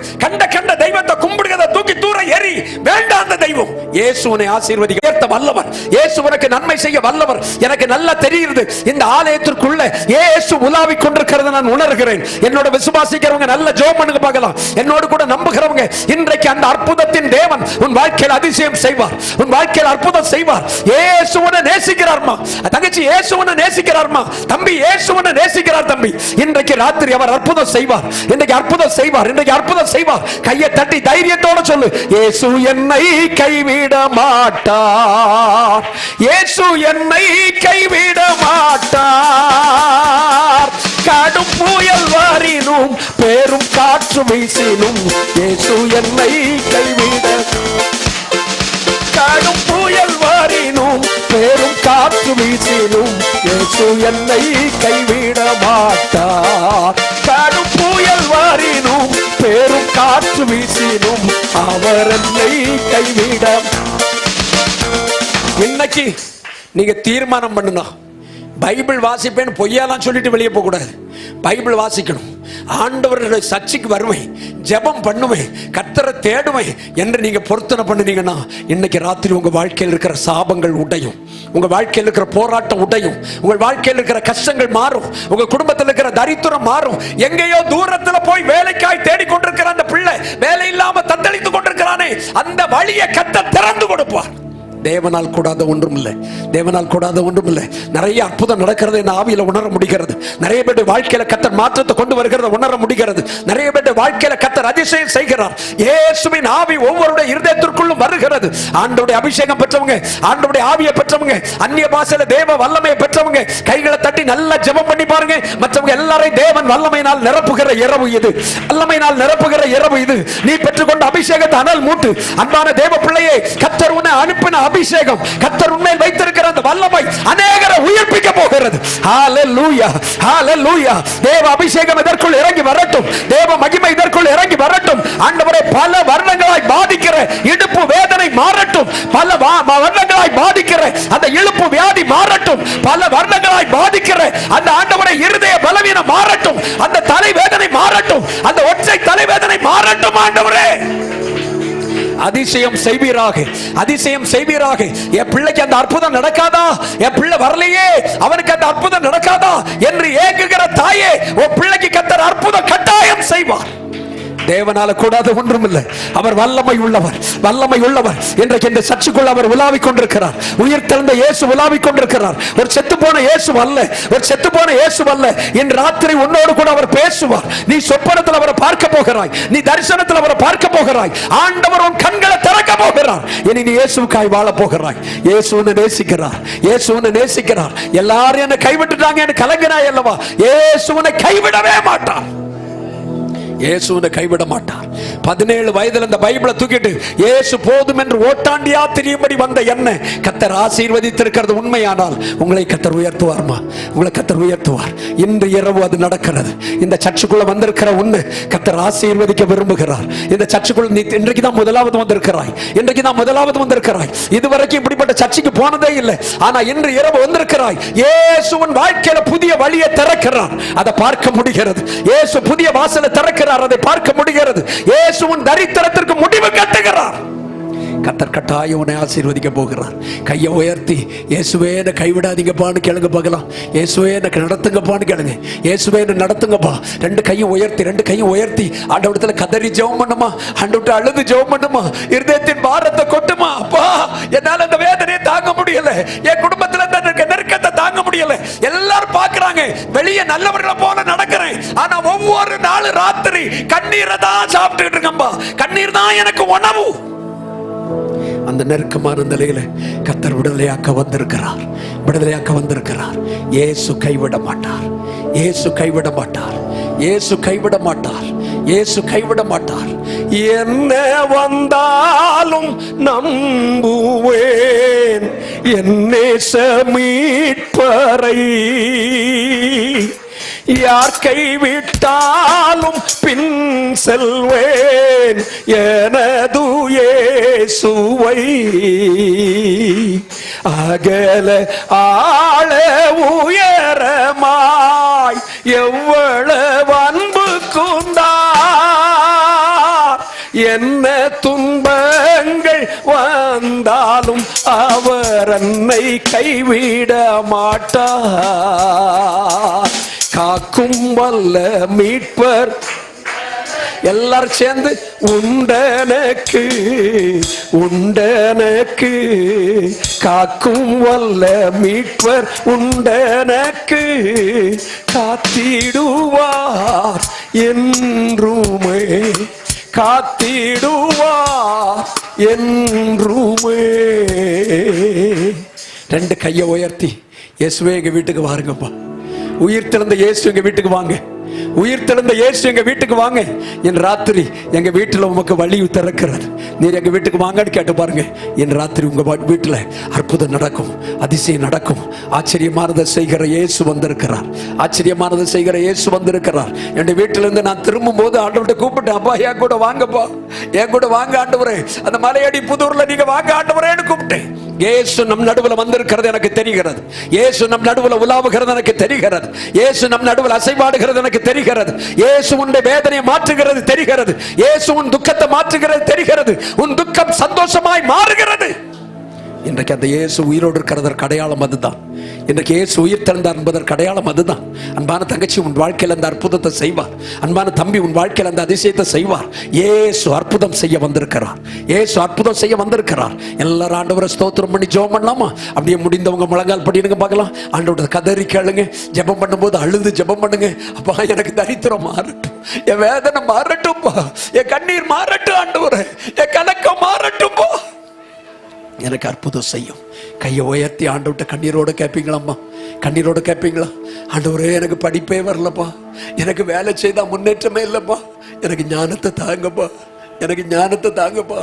கண்ட தெய்வத்தை கும்பிடுகிறத தூக்கி தூர எறி. வேண்டாம் அந்த தெய்வம். இயேசு உன்னை ஆசீர்வதிக்க வல்லவர். இயேசு உனக்கு நன்மை செய்ய வல்லவர். எனக்கு நல்லா தெரியுது. இந்த ஆலயத்திற்குள்ள இயேசு உலாவிக் கொண்டிருக்கிறத நான் உணர்கிறேன். என்னோட விசுவாசிக்கிறவங்க நல்ல ஜெபம் பண்ணுங்க பார்க்கலாம். என்னோடு கூட நம்புகிறவங்க இன்றைக்கு அந்த அற்புதத்தின் தேவன் உன் வாழ்க்கையில் அதிசயம் செய்வார். உன் வாழ்க்கையில் அற்புதம் செய்வார். இயேசு உன்னை நேசிக்கிறார்மா. தங்கச்சி, இயேசு உன்னை நேசிக்கிறார்மா. தம்பி, இயேசு உன்னை நேசிக்கிறார். தம்பி, இன்றைக்கு ராத்திரி அவர் அற்புதம் செய்வார். இன்றைக்கு அற்புதம் செய்வார். இன்றைக்கு அற்புதம் செய்வார். கையை தட்டி தைரியத்தோட சொல்லு, இயேசு என்னை கைவிட மாட்டார். இயேசு என்னை கைவிட மாட்டார். கடும் புயல் வாரினும் பெரும் காற்று வீசினும் இயேசு என்னை கைவிட. கடும் புயல் வாரினும் பெரும் காற்று வீசினும் இயேசு என்னை கைவிட மாட்டார். கடும் புயல் வாரினும் பெரும் காற்று வீசினும் அவர் என்னை கைவிட. இன்னைக்கு நீங்க தீர்மானம் பண்ணுனா, பைபிள் வாசிப்பேன்னு பொய்யாலாம் சொல்லிட்டு வெளியே போக கூடாது. பைபிள் வாசிக்கணும். ஆண்டவருடைய சர்ச்சைக்கு வருவேன், ஜெபம் பண்ணுவேன், கர்த்தரை தேடுவேன் என்று நீங்க பொருத்தனை பண்ணுனீங்கன்னா இன்னைக்கு ராத்திரி உங்க வாழ்க்கையில் இருக்கிற சாபங்கள் உடையும். உங்க வாழ்க்கையில் இருக்கிற போராட்டம் உடையும். உங்க வாழ்க்கையில் இருக்கிற கஷ்டங்கள் மாறும். உங்க குடும்பத்தில் இருக்கிற தரித்திரம் மாறும். எங்கேயோ தூரத்துல போய் வேலைக்காய் தேடிக்கொண்டிருக்கிற அந்த பிள்ளை வேலை இல்லாம தத்தளித்துக் கொண்டிருக்கிறானே, அந்த வழியை கர்த்தர் திறந்து கொடுப்பார். தேவனால் கூடாத ஒன்றும் இல்லை. தேவனால் கூடாத ஒன்றும் இல்லை. நிறைய அற்புதம் நடக்கிறது என் ஆவியில உணர முடிகிறது. நிறைய பேர் வாழ்க்கையில கர்த்தர் மாற்றத்தை கொண்டு வருகிறத உணர முடிகிறது. நிறைய பேர் வாழ்க்கையில கர்த்தர் அதிசயம் செய்கிறார். இயேசுவின் ஆவி ஒவ்வொருடைய இருதயத்திற்குள்ளும் வருகிறது. ஆண்டவருடைய அபிஷேகம் பெற்றவங்க, ஆண்டவருடைய ஆவியை பெற்றவங்க, அந்நிய பாஷையில தேவ வல்லமையை பெற்றவங்க கைகளை தட்டி நல்லா ஜெபம் பண்ணி பாருங்க. மற்றவங்க எல்லாரையும் தேவன் வல்லமையினால் நிரப்புகிற இரவு இது. வல்லமையினால் நிரப்புகிற இரவு இது. நீ பெற்றுக்கொண்ட அபிஷேகத்தை அனல் மூட்டு. அன்பான தேவ பிள்ளையே, கர்த்தர் உன்னை அனுப்பின அபிஷேகம், கர்த்தர் உண்மையில் வைத்திருக்கிற அந்த வல்லமை அநேகரை உயிர்ப்பிக்க போகிறது. ஹalleluya, ஹalleluya. தேவ அபிஷேகம் இதற்குள் இறங்கி வரட்டும். தேவ மகிமை இதற்குள் இறங்கி வரட்டும். ஆண்டவரே, பல வருடங்களாய் பாதிக்கிற இடுப்பு வேதனை மாறட்டும். பல வருடங்களாய் பாதிக்கிற அந்த இழுப்பு வியாதி மாறட்டும். பல வருடங்களாய் பாதிக்கிற அந்த ஆண்டவரே இருதய பலவீனம் மாறட்டும். அந்த தலைவேதனை மாறட்டும். அந்த ஒற்றை தலைவேதனை மாறட்டும். ஆண்டவரே, அதிசயம் செய்வீராக, அதிசயம் செய்வீராக. என் பிள்ளைக்கு அந்த அற்புதம் நடக்காதா? என் பிள்ளை வரலையே, அவனுக்கு அந்த அற்புதம் நடக்காதா என்று ஏங்குகிற தாயே, உன் பிள்ளைக்கு கர்த்தர் அற்புதம் கட்டாயம் செய்வார். தேவனால கூடாத ஒன்றும் இல்லை. அவர் வல்லமை உள்ளவர், வல்லமை உள்ளவர். இன்றைக்கு இந்த சர்ச்சுக்குள் அவர் உலாவிக் கொண்டிருக்கிறார். உயிர் தெழுந்த இயேசு உலாவிக் கொண்டிருக்கிறார். ஒரு செத்து போன இயேசு அல்ல, ஒரு செத்து போன இயேசு அல்ல. இன்று ராத்திரி உன்னோடு கூட அவர் பேசுவார். நீ சொப்பனத்தில் அவரை பார்க்க போகிறாய், நீ தரிசனத்தில் அவரை பார்க்க போகிறாய். ஆண்டவர் உன் கண்களை திறக்க போகிறார். இனி நீ இயேசுக்காய் வாழ போகிறாய். இயேசு உன்னை நேசிக்கிறார், இயேசு உன்னை நேசிக்கிறார். எல்லாரும் என்னை கைவிட்டுட்டாங்க என்று கலங்கினாய் அல்லவா? இயேசு உன்னை கைவிடவே மாட்டார். இயேசு உன்னை கைவிட மாட்டார். 17 வயதில் இந்த பைபிளை தூக்கிட்டு இயேசு போதும் என்று ஓட்டாண்டியா தெரியும்படி வந்த என்ன கர்த்தர் ஆசீர்வதித்திருக்கிறது உண்மையானால் உங்களை கர்த்தர் உயர்த்துவார்மா, உங்களை கர்த்தர் உயர்த்துவார். இன்று இரவு அது நடக்கிறது. இந்த சர்ச்சுக்குள்ள வந்திருக்கிற உன்னை கர்த்தர் ஆசீர்வதிக்க விரும்புகிறார். இந்த சர்ச்சுக்குள்ள நீ இன்றைக்கு தான் முதலாவது வந்திருக்கிறாய், இன்றைக்கு தான் முதலாவது வந்திருக்கிறாய். இதுவரைக்கும் இப்படிப்பட்ட சர்ச்சுக்கு போனதே இல்லை. ஆனா இன்று இரவு வந்திருக்கிறாய். இயேசுவின் வாழ்க்கையில புதிய வழியை திறக்கிறார். அதை பார்க்க முடிகிறது. இயேசு புதிய வாசலை திறக்கிறார். அதை பார்க்க முடிகிறது. இயேசுவின் தரித்திரத்திற்கு முடிவு கட்டுகிறார். கர்த்தர் கட்டாயம் உன்னை ஆசீர்வதிக்க போகிறார். கையை உயர்த்தி இயேசுவே என்னை கைவிடாதீங்கப்பான்னு கேளுங்க பார்க்கலாம். இயேசுவே எனக்கு நடத்துங்கப்பான்னு கேளுங்க. இயேசுவே என்னை நடத்துங்கப்பா. ரெண்டு கையும் உயர்த்தி ஆண்டவரிடத்துல கதறி ஜெபம் பண்ணுமா, ஆண்டவர்ட்ட அழுது ஜெபம் பண்ணுமா, இருதயத்தின் பாரத்தை கொட்டுமா. அப்பா, என்னால அந்த வேதனையை தாங்க முடியல, என் குடும்பத்துல நெருக்கத்தை தாங்க முடியல. எல்லாரும் பாக்குறாங்க, வெளியே நல்லவர்களை போல நடக்கிறேன், ஆனா ஒவ்வொரு நாள் ராத்திரி கண்ணீரை தான் சாப்பிட்டு இருக்கம்பா. கண்ணீர் தான் எனக்கு உணவு. அந்த நெருக்கமான நிலையில கர்த்தர் விடுதலையாக்க வந்திருக்கிறார், விடுதலையாக்க வந்திருக்கிறார். இயேசு கைவிட மாட்டார், இயேசு கைவிட மாட்டார், இயேசு கைவிட மாட்டார், இயேசு கைவிட மாட்டார். என்ன வந்தாலும் நம்புவேன் என் நேச மீட்பரை. யார் கைவிட்டாலும் பின் செல்வேன் எனது இயேசுவை. அகல ஆழ உயரமாய் எவ்வளவு அன்பு கூர்ந்தார். என்ன துன்பங்கள் வந்தாலும் அவர் என்னை கைவிட மாட்டார். காக்கும் வல்ல மீட்பர் எல்லாரும் சேர்ந்து உண்டனக்கு உண்டனக்கு காக்கும் வல்ல மீட்பர் உண்டனக்கு காத்திடுவார் என்றுமே காத்திடுவார் என்றுமே. ரெண்டு கையை உயர்த்தி இயேசுவே எங்க வீட்டுக்கு வாருங்கப்பா. உயிர் திறந்த இயேசு எங்க வீட்டுக்கு வாங்க. உயிர் திறந்த இயேசு எங்க வீட்டுக்கு வாங்க. என் ராத்திரி எங்க வீட்டுல உமக்கு வழி திறக்கிறது. நீர் எங்க வீட்டுக்கு வாங்கன்னு கேட்டு பாருங்க. என் ராத்திரி உங்க வீட்டுல அற்புதம் நடக்கும், அதிசயம் நடக்கும். ஆச்சரியமானதை செய்கிற இயேசு வந்திருக்கிறார். ஆச்சரியமானதை செய்கிற இயேசு வந்திருக்கிறார். என் வீட்டுல இருந்து நான் திரும்பும் போது ஆண்டவர்கிட்ட கூப்பிட்டேன், அப்பா என் கூட வாங்கப்பா, என் கூட வாங்க ஆண்டவரே, அந்த மலையடி புதூர்ல நீங்க வாங்க ஆண்டவரேன்னு கூப்பிட்டேன். இயேசு நம் நடுவுல வந்திருக்கிறது எனக்கு தெரிகிறது. இயேசு நம் நடுவுல உலாவுகிறது எனக்கு தெரிகிறது. இயேசு நம் நடுவுல அசைவாடுகிறது எனக்கு தெரிகிறது. இயேசு உன்னுடைய வேதனையை மாற்றுகிறது தெரிகிறது. இயேசு உன் துக்கத்தை மாற்றுகிறது தெரிகிறது. உன் துக்கம் சந்தோஷமாய் மாறுகிறது. இன்றைக்கு அந்த இயேசு உயிரோடு இருக்கிறதற்கு அடையாளம் அதுதான். இன்றைக்கு இயேசு உயிர் திறந்தார் என்பதற்கு அடையாளம் அதுதான். அன்பான தங்கச்சி உன் வாழ்க்கையில் அந்த அற்புதத்தை செய்வார். அன்பான தம்பி உன் வாழ்க்கையில் அந்த அதிசயத்தை செய்வார். இயேசு அற்புதம் செய்ய வந்திருக்கிறார். இயேசு அற்புதம் செய்ய வந்திருக்கிறார். எல்லாரும் ஆண்டவரை ஸ்தோத்திரம் பண்ணி ஜெபம் பண்ணலாமா? அப்படியே முடிந்தவங்க முழங்கால் படிடுங்க பார்க்கலாம். ஆண்டவரை கதறி கேளுங்க. ஜெபம் பண்ணும்போது அழுது ஜெபம் பண்ணுங்க. அப்பா எனக்கு தரித்திரம் மாறட்டும், என் வேதனை மாறட்டும், என் கண்ணீர் மாறட்டும், ஆண்டவரே என் கலக்கம் மாறட்டும், எனக்கு அற்புதம் செய்யும். கையை உயர்த்தி ஆண்டவர்கிட்ட கண்ணீரோட கேட்பீங்களாம்மா? கண்ணீரோட கேட்பீங்களா? ஆண்டவரே எனக்கு படிப்பே வரலப்பா, எனக்கு வேலை செய்தா முன்னேற்றமே இல்லைப்பா, எனக்கு ஞானத்தை தாங்கப்பா, எனக்கு ஞானத்தை தாங்கப்பா.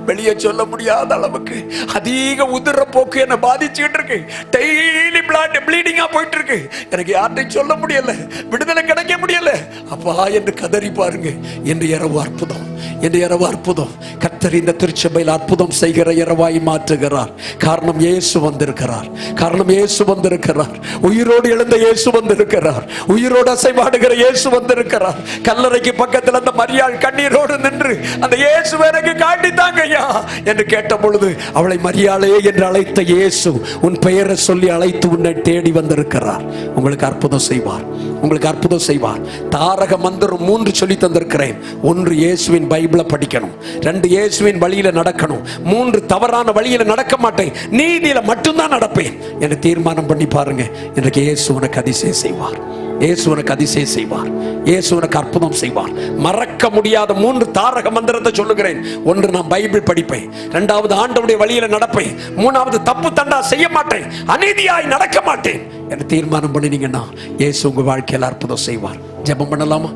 வெளியே சொல்ல முடியாத அளவுக்கு அதிக உதிர போக்கு என்னை பாதிச்சுக்கிட்டு இருக்கு. டெய்லி ப்ளீடிங்கா போயிட்டு இருக்கு. எனக்கு யார்கிட்டையும் சொல்ல முடியல, விடுதலை கிடைக்க முடியல அப்பா என்று கதறி பாருங்க. என்று இரவு அற்புதம், என்று இரவு அற்புதம். கர்த்தர் இந்த திருச்சபையில் அற்புதம் செய்கிற இரவாய் மாற்றுகிறார். காரணம் இயேசு வந்திருக்கிறார். காரணம் இயேசு வந்திருக்கிறார். உயிரோடு எழுந்த இயேசு வந்திருக்கிறார். உயிரோடு அசைவாடுகிற இயேசு வந்திருக்கிறார். கல்லறைக்கு பக்கத்தில் அந்த மரியாள் கண்ணீரோடு நின்று அந்த இயேசு எனக்கு காட்டித்தாங்க ஐயா என்று கேட்ட பொழுது அவளை மரியாளே என்று அழைத்த இயேசு உன் பெயரை சொல்லி அழைத்து உன்னை தேடி வந்திருக்கிறார். உங்களுக்கு அற்புதம் செய்வார். உங்களுக்கு அற்புதம் செய்வார். தாரக மந்திரம் 3 சொல்லி தந்திருக்கிறேன். 1 இயேசுவின் பைபிளை படிக்கணும். 2 இயேசுவின் வழியில நடக்கணும். 3 தவறான வழியில நடக்க மாட்டேன், நீதியில மட்டும்தான் நடப்பேன் என்று தீர்மானம் பண்ணி பாருங்க. இன்றைக்கு இயேசு உனக்கு அதிசயம் செய்வார். இயேசு உனக்கு அதிசயம் செய்வார். இயேசு உனக்கு அற்புதம் செய்வார். மறக்க முடியாத 3 தாரக மந்திரத்தை சொல்லுகிறேன். 1 நான் பைபிள் படிப்பேன். 2வது ஆண்டவருடைய வழியில நடப்பேன். 3வது தப்பு தண்டா செய்ய மாட்டேன், அநீதியாய் நடக்க மாட்டேன் என்று தீர்மானம் பண்ணினீங்கன்னா இயேசு உங்க வாழ்க்கையில் அற்புதம் செய்வார். ஜெபம் பண்ணலாமா?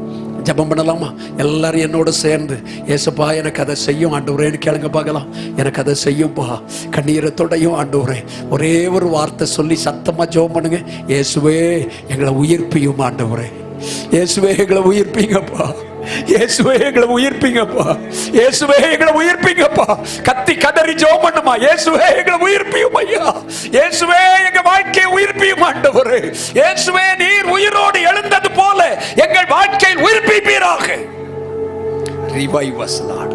ஜெபம் பண்ணலாமா? எல்லாரும் என்னோட சேர்ந்து ஏசப்பா எனக்கு அதை செய்யும் ஆண்டவரேன்னு கேளுங்க பார்க்கலாம். எனக்கு அதை செய்யும்பா, கண்ணீரத்தோடையும் ஆண்டவரே ஒரே ஒரு வார்த்தை சொல்லி சத்தமா ஜெபம் பண்ணுங்க. இயேசுவே எங்களை உயிர்ப்பியும் ஆண்டவரே, இயேசுவே எங்களை உயிர்ப்பீங்கப்பா, இயேசுவே எங்களை உயிர்ப்பீங்கப்பா, இயேசுவே எங்களை உயிர்ப்பீங்கப்பா. கத்தி கதறி ஜெபம் பண்ணுமா? இயேசுவே எங்களை உயிர்ப்பியும் ஐயா, இயேசுவே எங்க வாழ்க்கையை உயிர்ப்பியும் ஆண்டவரே, இயேசுவே நீர் உயிரோடு எழுந்தது போல எங்கள் வாழ்க்கையில் உயிர்ப்பிப்பீராக. Revive us Lord,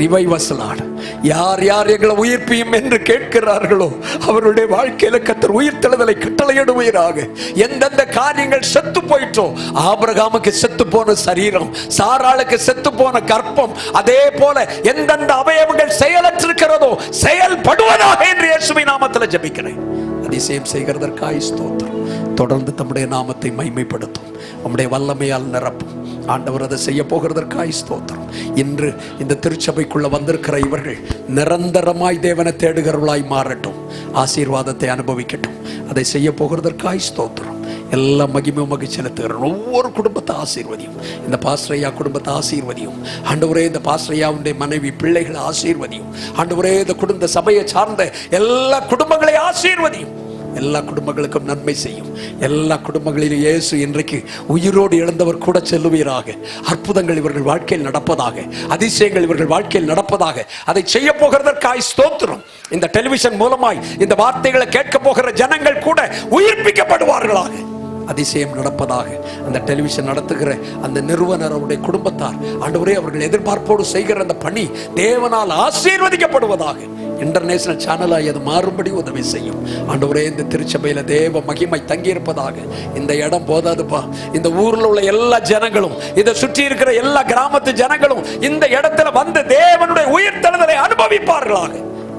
revive us Lord. யார் யார் எங்களை உயிர்ப்பியும் என்று கேட்கிறார்களோ அவருடைய வாழ்க்கையில கர்த்தர் உயிர்த்தெழுதலை கட்டளையிடுவீராக. எந்தெந்த காரியங்கள் செத்து போயிட்டோ, ஆபிரகாமுக்கு செத்து போன சரீரம், சாராளுக்கு செத்து போன கர்ப்பம், அதே போல எந்தெந்த அவயவங்கள் செயலற்றிருக்கிறதோ செயல்படுவதாக என்று இயேசுவின் நாமத்தில் ஜெபிக்கிறேன். அதிசயம் செய்கிறதற்காய் ஸ்தோத்திரம். தொடர்ந்து தம்முடைய நாமத்தை மகிமைப்படுத்தும், நம்முடைய வல்லமையால் நிரப்பும். ஆண்டவர் அதை செய்ய போகிறதற்காய் ஸ்தோத்திரம். இன்று இந்த திருச்சபைக்குள்ள வந்திருக்கிற இவர்கள் நிரந்தரமாய் தேவனை தேடுகிறவர்களாய் மாறட்டும், ஆசீர்வாதத்தை அனுபவிக்கட்டும். அதை செய்ய போகிறதற்காய் ஸ்தோத்திரம். எல்லா மகிமை உமக்கு செலுத்துகிறோம். ஒவ்வொரு குடும்பத்தை ஆசீர்வதியும். இந்த பாஸ்ரையா குடும்பத்தை ஆசீர்வதியும் ஆண்டவரே. இந்த பாஸ்ரையாவுடைய மனைவி பிள்ளைகளை ஆசீர்வதியும் ஆண்டவரே. இந்த குடும்ப சபையை சார்ந்த எல்லா குடும்பங்களை ஆசீர்வதியும். எல்லா குடும்பங்களுக்கும் நன்மை செய்யும். எல்லா குடும்பங்களிலும் இயேசு இன்றைக்கு உயிரோடு இழந்தவர் கூட செல்லுவீராக. அற்புதங்கள் இவர்கள் வாழ்க்கையில் நடப்பதாக, அதிசயங்கள் இவர்கள் வாழ்க்கையில் நடப்பதாக. அதை செய்ய போகிறதற்காய் ஸ்தோத்திரம். இந்த டெலிவிஷன் மூலமாய் இந்த வார்த்தைகளை கேட்க போகிற ஜனங்கள் கூட உயிர்ப்பிக்கப்படுவார்களாக. அதிசயம் நடப்பதாக. அந்த டெலிவிஷன் நடத்துகிற அந்த நிறுவனர், அவருடைய குடும்பத்தார், ஆண்டவரே, அவர்கள் எதிர்பார்ப்போடு செய்கிற அந்த பணி தேவனால் ஆசீர்வதிக்கப்படுவதாக. இன்டர்நேஷனல் சேனலாய் அது மாறும்படி உதவி செய்யும். ஆண்டவரே, இந்த திருச்சபையில தேவ மகிமை தங்கி இருப்பதாக. இந்த இடம் போதாதுப்பா, இந்த ஊர்ல உள்ள எல்லா ஜனங்களும், இதை சுற்றி இருக்கிற எல்லா கிராமத்து ஜனங்களும் இந்த இடத்துல வந்து தேவனுடைய உயிர்த்தெழுதலை அனுபவிப்பார்களாக.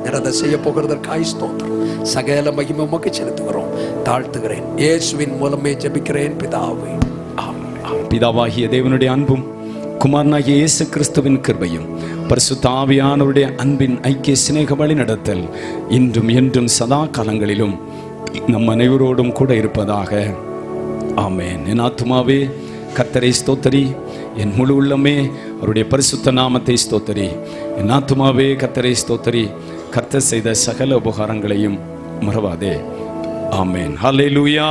நிறத செய்ய போகிறதற்காய் ஸ்தோத்திரம். சகல மகிமை உமக்கு செலுத்துகிறோம், தாழ்த்துகிறேன். இயேசுவின் மூலமே ஜெபிக்கிறேன் பிதாவே, ஆமென். பிதாவாகிய தேவனுடைய அன்பும் குமாரனாகிய இயேசு கிறிஸ்துவின் கிருபையும் பரிசுத்த ஆவியானவருடைய அன்பின் ஐக்கிய சிநேக வழி நடத்தல் இன்றும் என்றும் சதா காலங்களிலும் நம் அனைவரோடும் கூட இருப்பதாக. ஆமென். என் ஆத்துமாவே கர்த்தரை ஸ்தோத்தரி, என் முழு உள்ளமே அவருடைய பரிசுத்த நாமத்தை ஸ்தோத்தரி. என் ஆத்துமாவே கர்த்தரை ஸ்தோத்தரி, கர்த்தர் செய்த சகல உபகாரங்களையும் மறவாதே. ஆமென். ஹல்லேலூயா.